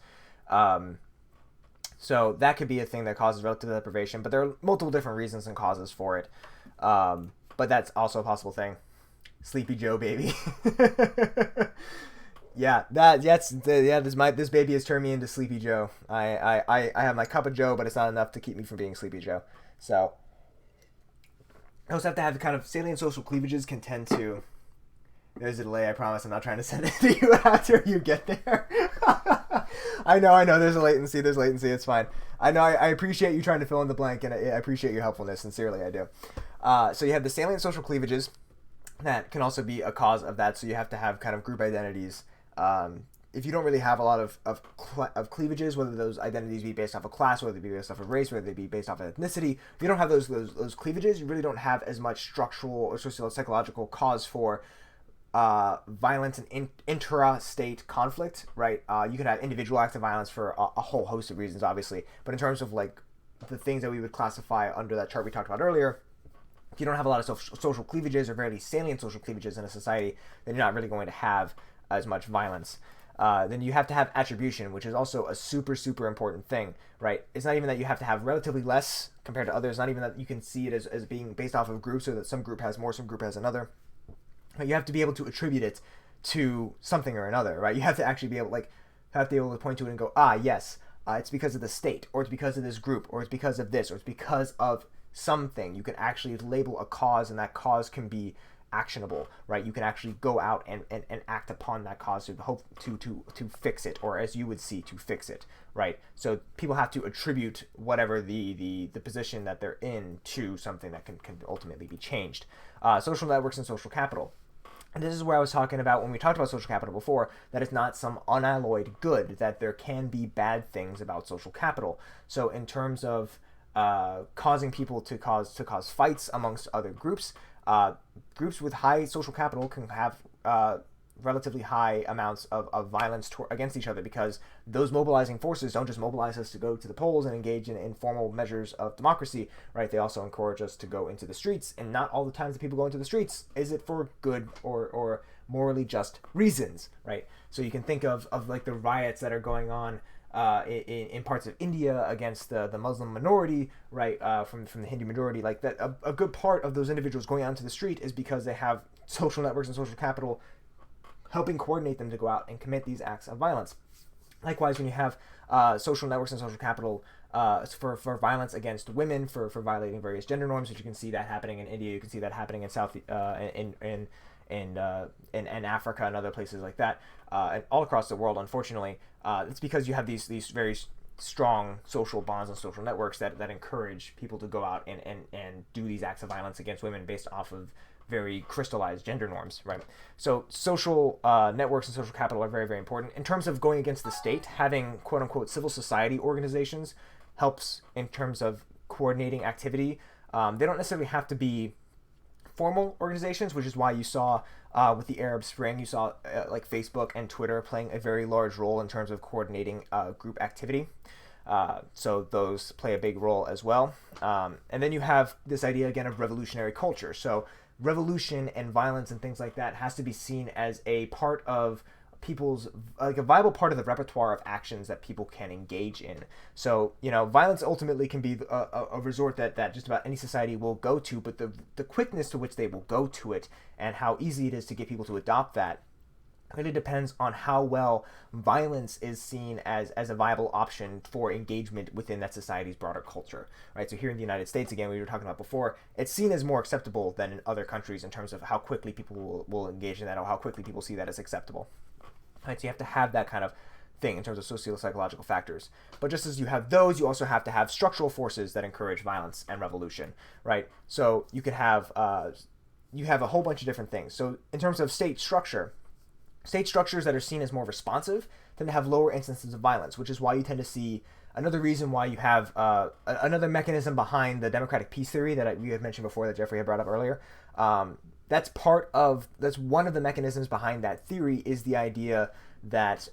So that could be a thing that causes relative deprivation, but there are multiple different reasons and causes for it. But that's also a possible thing. Sleepy Joe, baby. Yeah, this baby has turned me into Sleepy Joe. I have my cup of Joe, but it's not enough to keep me from being Sleepy Joe. So I also have to have the kind of salient social cleavages can tend to... There's a delay, I promise. I'm not trying to send it to you after you get there. I know. There's latency. It's fine. I know. I appreciate you trying to fill in the blank, and I appreciate your helpfulness. Sincerely, I do. So you have the salient social cleavages that can also be a cause of that. So you have to have kind of group identities. If you don't really have a lot of cleavages, whether those identities be based off of class, whether they be based off of race, whether they be based off of ethnicity, if you don't have those cleavages, you really don't have as much structural or socio-psychological cause for violence and intra-state conflict, right? You could have individual acts of violence for a whole host of reasons, obviously. But in terms of like the things that we would classify under that chart we talked about earlier, if you don't have a lot of social cleavages or very salient social cleavages in a society, then you're not really going to have as much violence. Then you have to have attribution, which is also a super, super important thing, right? It's not even that you have to have relatively less compared to others, not even that you can see it as being based off of groups, so that some group has more, some group has another. You have to be able to attribute it to something or another, right? You have to actually be able, to point to it and go, yes, it's because of the state, or it's because of this group, or it's because of this, or it's because of something. You can actually label a cause, and that cause can be actionable, right? You can actually go out and act upon that cause to hope to fix it, or as you would see, to fix it, right? So people have to attribute whatever the position that they're in to something that can ultimately be changed. Social networks and social capital. And this is where I was talking about when we talked about social capital before, that it's not some unalloyed good, that there can be bad things about social capital. So in terms of causing people to cause fights amongst other groups, groups with high social capital can have relatively high amounts of violence against each other, because those mobilizing forces don't just mobilize us to go to the polls and engage in informal measures of democracy, right? They also encourage us to go into the streets, and not all the times that people go into the streets is it for good or morally just reasons, right? So you can think of like the riots that are going on in parts of India against the Muslim minority, right, from the Hindu majority. Like that, a good part of those individuals going out into the street is because they have social networks and social capital helping coordinate them to go out and commit these acts of violence. Likewise, when you have social networks and social capital for violence against women, for violating various gender norms, which you can see that happening in India, you can see that happening in in Africa and other places like that, and all across the world, unfortunately, it's because you have these very strong social bonds and social networks that encourage people to go out and do these acts of violence against women based off of very crystallized gender norms, right? So social networks and social capital are very, very important. In terms of going against the state, having quote-unquote civil society organizations helps in terms of coordinating activity. They don't necessarily have to be formal organizations, which is why you saw with the Arab Spring, you saw like Facebook and Twitter playing a very large role in terms of coordinating group activity. So those play a big role as well. And then you have this idea again of revolutionary culture. So revolution and violence and things like that has to be seen as a part of people's, like a viable part of the repertoire of actions that people can engage in. So, you know, violence ultimately can be a resort that just about any society will go to, but the quickness to which they will go to it and how easy it is to get people to adopt that really depends on how well violence is seen as a viable option for engagement within that society's broader culture, right? So here in the United States, again, we were talking about before, it's seen as more acceptable than in other countries in terms of how quickly people will engage in that, or how quickly people see that as acceptable. Right, so you have to have that kind of thing in terms of socio-psychological factors. But just as you have those, you also have to have structural forces that encourage violence and revolution, right? So you could have a whole bunch of different things. So in terms of state structures that are seen as more responsive tend to have lower instances of violence, which is why you tend to see another reason why you have another mechanism behind the democratic peace theory that we had mentioned before that Jeffrey had brought up earlier. That's one of the mechanisms behind that theory, is the idea that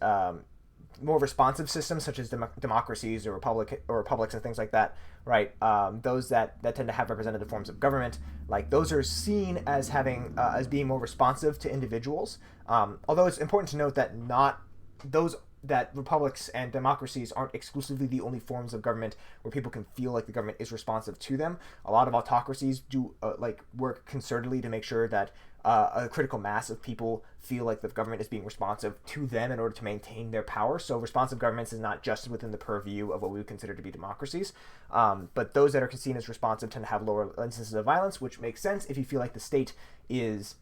more responsive systems such as democracies or republics and things like that, right? Those that tend to have representative forms of government, like those are seen as having as being more responsive to individuals. Although it's important to note that republics and democracies aren't exclusively the only forms of government where people can feel like the government is responsive to them. A lot of autocracies do work concertedly to make sure that a critical mass of people feel like the government is being responsive to them in order to maintain their power. So responsive governments is not just within the purview of what we would consider to be democracies, but those that are seen as responsive tend to have lower instances of violence, which makes sense if you feel like the state is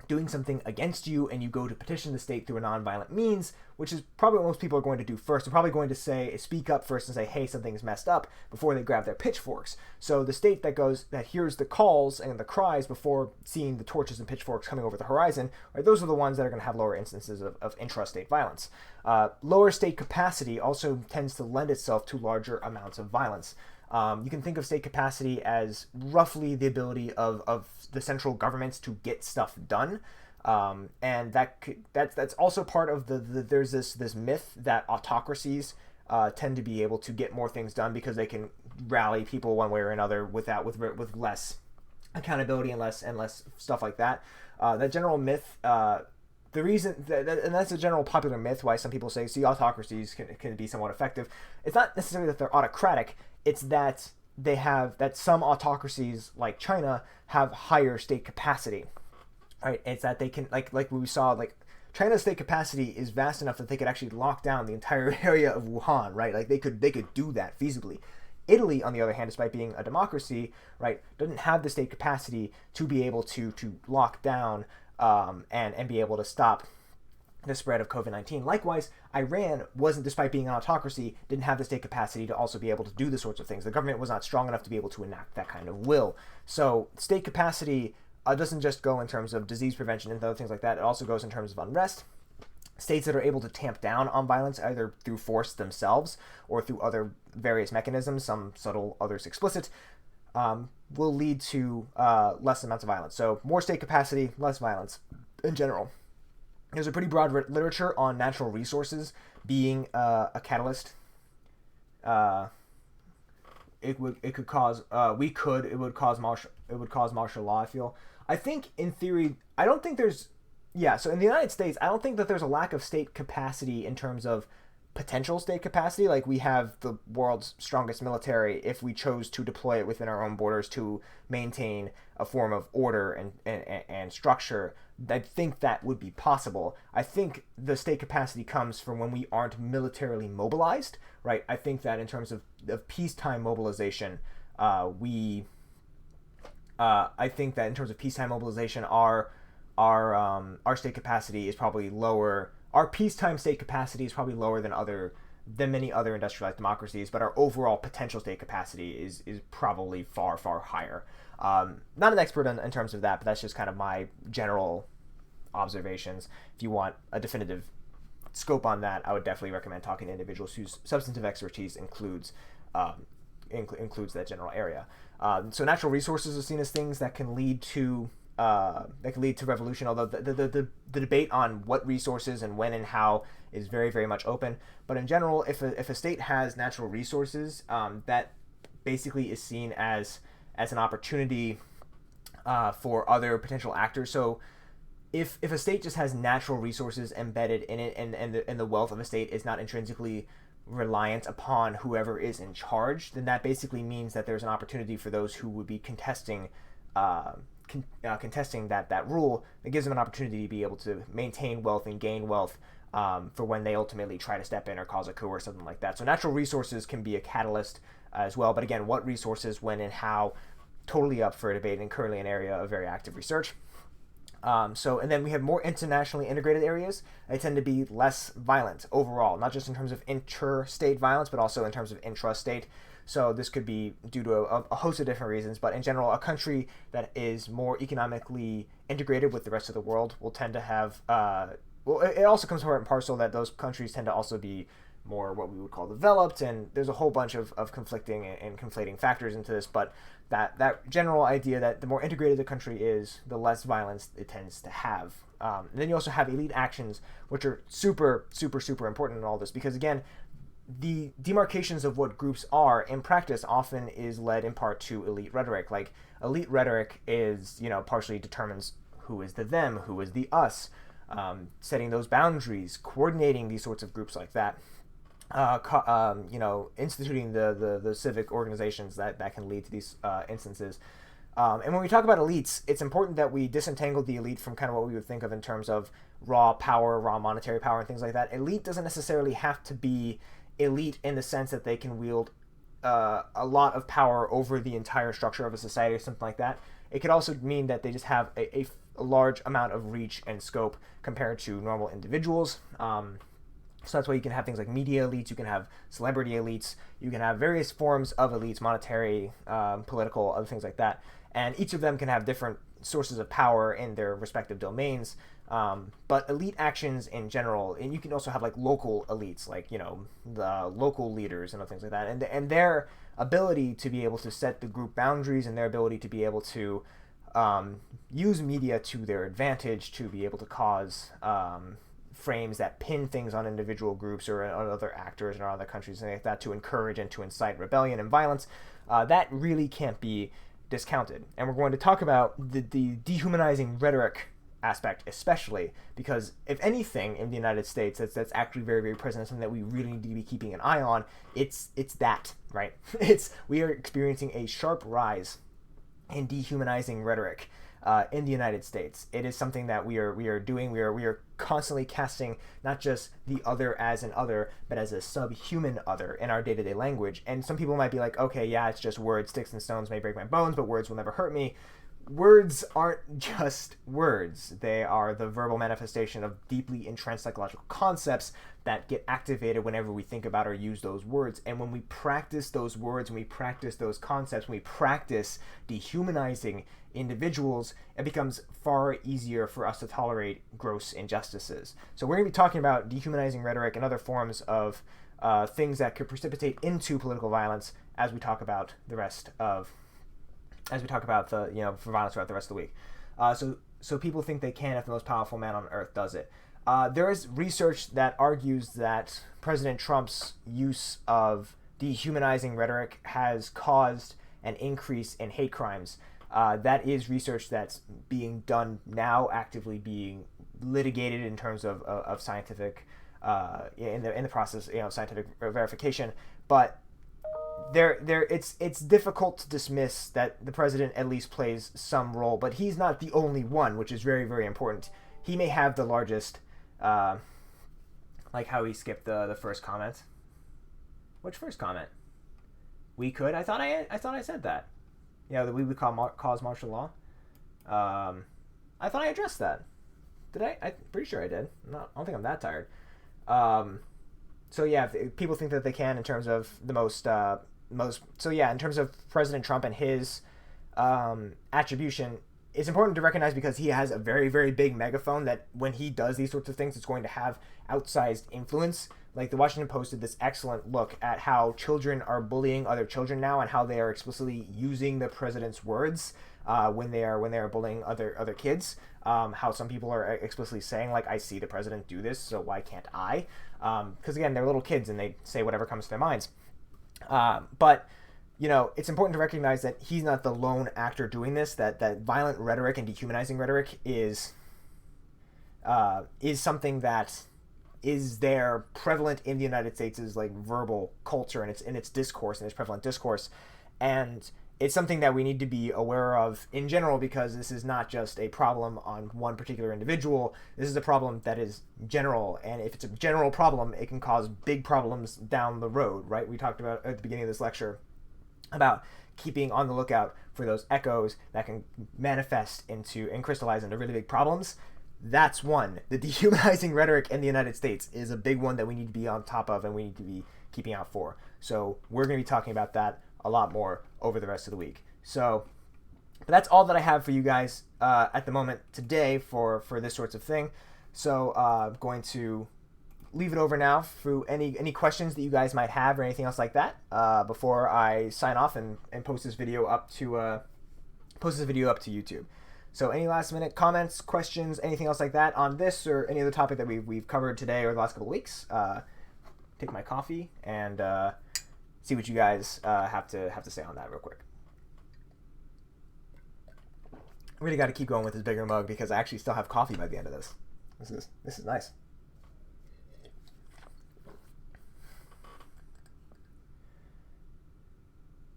doing something against you and you go to petition the state through a nonviolent means, which is probably what most people are going to do first. They're probably going to speak up first and say, hey, something's messed up, before they grab their pitchforks. So the state that hears the calls and the cries before seeing the torches and pitchforks coming over the horizon, right, those are the ones that are going to have lower instances of intrastate violence. Lower state capacity also tends to lend itself to larger amounts of violence. You can think of state capacity as roughly the ability of the central governments to get stuff done, and that's also part of there's this myth that autocracies tend to be able to get more things done because they can rally people one way or another with less accountability and less stuff like that. That general myth. The reason and that's a general popular myth why some people say, see, autocracies can be somewhat effective. It's not necessarily that they're autocratic. It's that some autocracies like China have higher state capacity, right? It's that they can like we saw, like China's state capacity is vast enough that they could actually lock down the entire area of Wuhan, right? Like they could do that feasibly. Italy, on the other hand, despite being a democracy, right, doesn't have the state capacity to be able to lock down and be able to stop the spread of COVID-19. Likewise, Iran despite being an autocracy, didn't have the state capacity to also be able to do the sorts of things. The government was not strong enough to be able to enact that kind of will. So state capacity doesn't just go in terms of disease prevention and other things like that. It also goes in terms of unrest. States that are able to tamp down on violence, either through force themselves or through other various mechanisms, some subtle, others explicit, will lead to less amounts of violence. So more state capacity, less violence in general. There's a pretty broad literature on natural resources being a catalyst. Uh, it could cause it would cause martial law. I think in theory I don't think there's yeah. So in the United States, I don't think that there's a lack of state capacity in terms of potential state capacity. Like, we have the world's strongest military if we chose to deploy it within our own borders to maintain a form of order and structure. I think that would be possible. I think the state capacity comes from when we aren't militarily mobilized, right? I think that in terms of peacetime mobilization, I think that in terms of peacetime mobilization, our state capacity is probably lower. Our peacetime state capacity is probably lower than many other industrialized democracies, but our overall potential state capacity is probably far higher. Not an expert in terms of that, but that's just kind of my general observations. If you want a definitive scope on that, I would definitely recommend talking to individuals whose substantive expertise includes that general area. So natural resources are seen as things that can lead to revolution, although the debate on what resources and when and how is very much open. But in general, if a state has natural resources, that basically is seen as an opportunity for other potential actors. So if a state just has natural resources embedded in it, and the wealth of a state is not intrinsically reliant upon whoever is in charge, then that basically means that there's an opportunity for those who would be contesting that rule. That gives them an opportunity to be able to maintain wealth and gain wealth for when they ultimately try to step in or cause a coup or something like that. So natural resources can be a catalyst as well. But again, what resources, when, and how, totally up for debate, and currently an area of very active research. And then we have more internationally integrated areas. They tend to be less violent overall, not just in terms of interstate violence, but also in terms of intrastate. So this could be due to a host of different reasons, but in general, a country that is more economically integrated with the rest of the world will tend to have, it also comes part and parcel that those countries tend to also be more what we would call developed, and there's a whole bunch of conflicting and conflating factors into this, but that general idea that the more integrated the country is, the less violence it tends to have. And then you also have elite actions, which are super important in all this, because again, the demarcations of what groups are in practice often is led in part to elite rhetoric. Like, elite rhetoric is, partially determines who is the them, who is the us, setting those boundaries, coordinating these sorts of groups like that, instituting the civic organizations that can lead to these instances. And when we talk about elites, it's important that we disentangle the elite from kind of what we would think of in terms of raw power, raw monetary power, and things like that. Elite doesn't necessarily have to be elite in the sense that they can wield a lot of power over the entire structure of a society or something like that. It could also mean that they just have a large amount of reach and scope compared to normal individuals. So that's why you can have things like media elites, you can have celebrity elites, you can have various forms of elites, monetary, political, other things like that. And each of them can have different sources of power in their respective domains. But elite actions in general, and you can also have like local elites, like, the local leaders and other things like that. And their ability to be able to set the group boundaries, and their ability to be able to use media to their advantage, to be able to cause frames that pin things on individual groups or on other actors and other countries and like that, to encourage and to incite rebellion and violence, that really can't be discounted. And we're going to talk about the dehumanizing rhetoric aspect, especially because if anything in the United States that's actually very present, something that we really need to be keeping an eye on, it's that, right? We are experiencing a sharp rise in dehumanizing rhetoric in the United States. It is something that we are doing. We are constantly casting not just the other as an other, but as a subhuman other in our day-to-day language. And some people might be like, okay, yeah, it's just words. Sticks and stones may break my bones, but words will never hurt me. Words aren't just words. They are the verbal manifestation of deeply entrenched psychological concepts that get activated whenever we think about or use those words. And when we practice those words, when we practice those concepts, when we practice dehumanizing individuals, it becomes far easier for us to tolerate gross injustices. So we're going to be talking about dehumanizing rhetoric and other forms of things that could precipitate into political violence as we talk about the for violence throughout the rest of the week. So people think they can if the most powerful man on earth does it. There is research that argues that President Trump's use of dehumanizing rhetoric has caused an increase in hate crimes. That is research that's being done now, actively being litigated in terms of scientific, in the process, scientific verification. But it's difficult to dismiss that the president at least plays some role, but he's not the only one, which is very, very important. He may have the largest, like how he skipped the first comment. Which first comment? We could. I thought I said that. That we would cause martial law. I thought I addressed that. Did I? I'm pretty sure I did. I don't think I'm that tired. So yeah, if people think that they can in terms of the most. So yeah, in terms of President Trump and his attribution, it's important to recognize because he has a very, very big megaphone that when he does these sorts of things, it's going to have outsized influence. Like the Washington Post did this excellent look at how children are bullying other children now and how they are explicitly using the president's words when they are bullying other kids. How some people are explicitly saying, like, I see the president do this, so why can't I? Because again, they're little kids and they say whatever comes to their minds. But it's important to recognize that he's not the lone actor doing this. That violent rhetoric and dehumanizing rhetoric is something that is there prevalent in the United States' like verbal culture and its discourse and its prevalent discourse, and it's something that we need to be aware of in general because this is not just a problem on one particular individual. This is a problem that is general, and if it's a general problem, it can cause big problems down the road, right? We talked about at the beginning of this lecture about keeping on the lookout for those echoes that can manifest into and crystallize into really big problems. That's one. The dehumanizing rhetoric in the United States is a big one that we need to be on top of and we need to be keeping out for. So we're going to be talking about that a lot more over the rest of the week. So but that's all that I have for you guys at the moment today for this sorts of thing. So I'm going to leave it over now for any questions that you guys might have or anything else like that before I sign off and post this video up to YouTube. So any last minute comments, questions, anything else like that on this or any other topic that we've covered today or the last couple of weeks, take my coffee and see what you guys have to say on that real quick. I really got to keep going with this bigger mug because I actually still have coffee by the end of this. This is nice.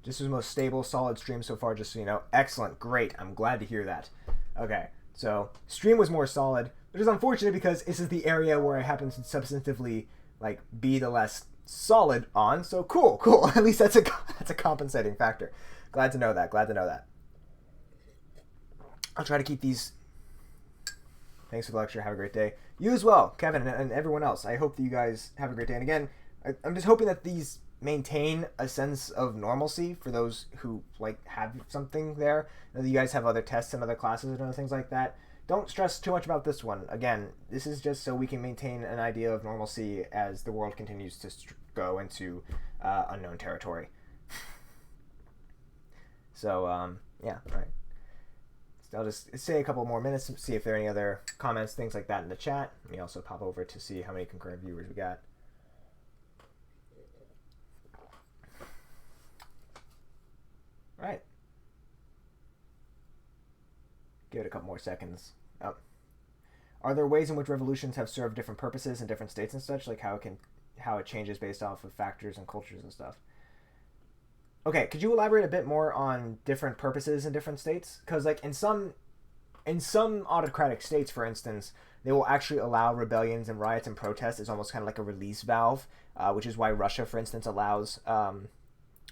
This was the most stable, solid stream so far, just so you know. Excellent. Great. I'm glad to hear that. Okay. So, stream was more solid, which is unfortunate because this is the area where I happen to substantively, like, be the less solid on. So, cool. At least that's a compensating factor. Glad to know that. I'll try to keep these. Thanks for the lecture. Have a great day. You as well, Kevin, and everyone else. I hope that you guys have a great day. And again, I'm just hoping that these maintain a sense of normalcy for those who like have something there. I know that you guys have other tests and other classes and other things like that. Don't stress too much about this one. Again, this is just so we can maintain an idea of normalcy as the world continues to go into unknown territory. So, yeah, all right. So I'll just say a couple more minutes to see if there are any other comments, things like that in the chat. Let me also pop over to see how many concurrent viewers we got. Right. Give it a couple more seconds. Oh. Are there ways in which revolutions have served different purposes in different states and such, like how it changes based off of factors and cultures and stuff? Okay, could you elaborate a bit more on different purposes in different states? Because like in some autocratic states, for instance, they will actually allow rebellions and riots and protests as almost kind of like a release valve, which is why Russia, for instance, allows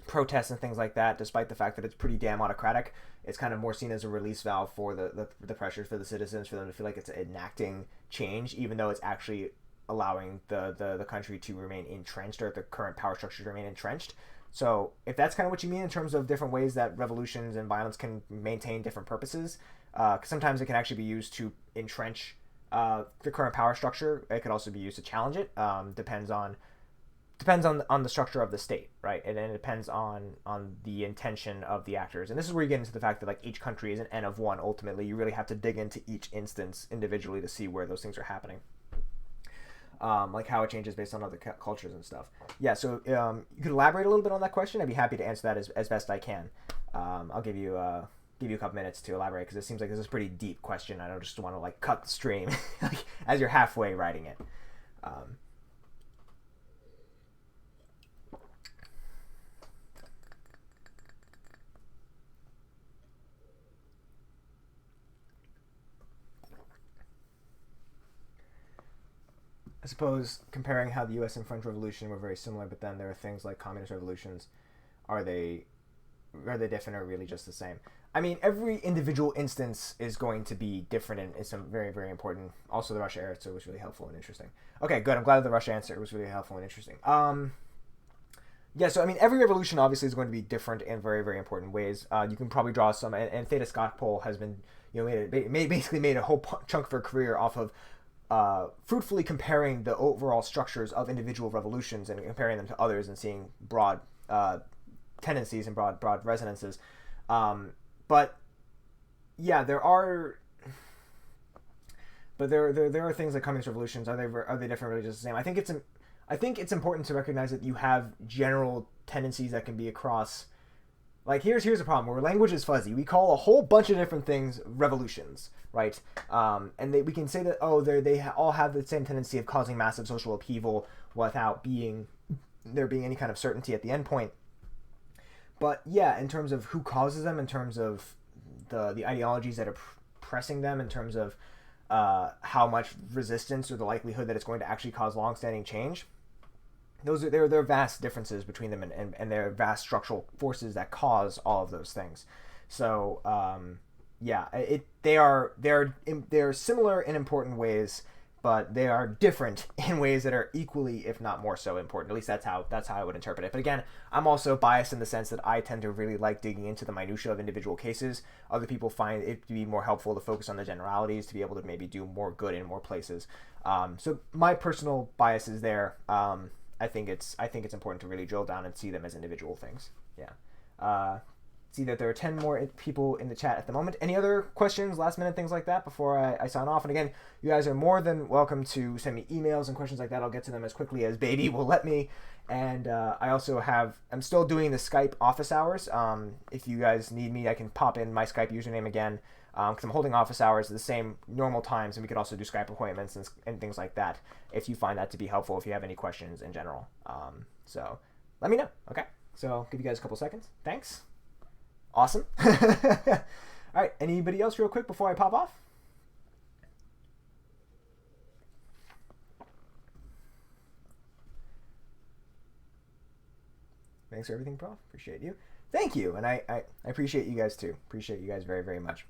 protests and things like that, despite the fact that it's pretty damn autocratic. It's kind of more seen as a release valve for the pressure for the citizens, for them to feel like it's enacting change, even though it's actually allowing the country to remain entrenched, or the current power structure to remain entrenched. So if that's kind of what you mean in terms of different ways that revolutions and violence can maintain different purposes, because sometimes it can actually be used to entrench the current power structure. It could also be used to challenge it. Depends on the structure of the state, right? And it depends on the intention of the actors. And this is where you get into the fact that like each country is an N of one. Ultimately, you really have to dig into each instance individually to see where those things are happening. like how it changes based on other cultures and stuff. Yeah, so you could elaborate a little bit on that question. I'd be happy to answer that as best I can. I'll give you a couple minutes to elaborate because it seems like this is a pretty deep question. I don't just want to like cut the stream like, as you're halfway writing it. I suppose comparing how the U.S. and French Revolution were very similar, but then there are things like communist revolutions. Are they different or really just the same? I mean, every individual instance is going to be different and it's some very, very important. Also, the Russia answer was really helpful and interesting. Okay, good. I'm glad the Russia answer was really helpful and interesting. Yeah, so I mean, every revolution obviously is going to be different in very, very important ways. You can probably draw some, and Theta Skocpol has been, basically made a whole chunk of her career off of fruitfully comparing the overall structures of individual revolutions and comparing them to others and seeing broad tendencies and broad resonances. But yeah, there are things like communist revolutions. Are they different? Really just the same? I think it's important to recognize that you have general tendencies that can be across. Like here's a problem where language is fuzzy. We call a whole bunch of different things revolutions, right? And we can say that they all have the same tendency of causing massive social upheaval without there being any kind of certainty at the end point. But yeah, in terms of who causes them, in terms of the ideologies that are pressing them, in terms of how much resistance or the likelihood that it's going to actually cause long-standing change, there are vast differences between them, and there are vast structural forces that cause all of those things. So yeah, they're similar in important ways, but they are different in ways that are equally, if not more so, important. At least that's how I would interpret it. But again, I'm also biased in the sense that I tend to really like digging into the minutia of individual cases. Other people find it to be more helpful to focus on the generalities to be able to maybe do more good in more places. So my personal bias is there. I think it's important to really drill down and see them as individual things. Yeah. See that there are 10 more people in the chat at the moment. Any other questions, last minute things like that before I sign off? And again, you guys are more than welcome to send me emails and questions like that. I'll get to them as quickly as baby will let me. And I'm still doing the Skype office hours. If you guys need me, I can pop in my Skype username again. Because I'm holding office hours at the same normal times, and we could also do Skype appointments and things like that if you find that to be helpful, if you have any questions in general. So let me know, okay? So I'll give you guys a couple seconds. Thanks. Awesome. All right, anybody else real quick before I pop off? Thanks for everything, Prof. Appreciate you. Thank you, and I appreciate you guys too. Appreciate you guys very, very much.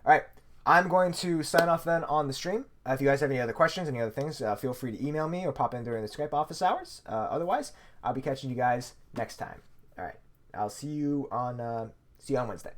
All right, I'm going to sign off then on the stream. If you guys have any other questions, any other things, feel free to email me or pop in during the Skype office hours. Otherwise, I'll be catching you guys next time. All right, I'll see you on Wednesday.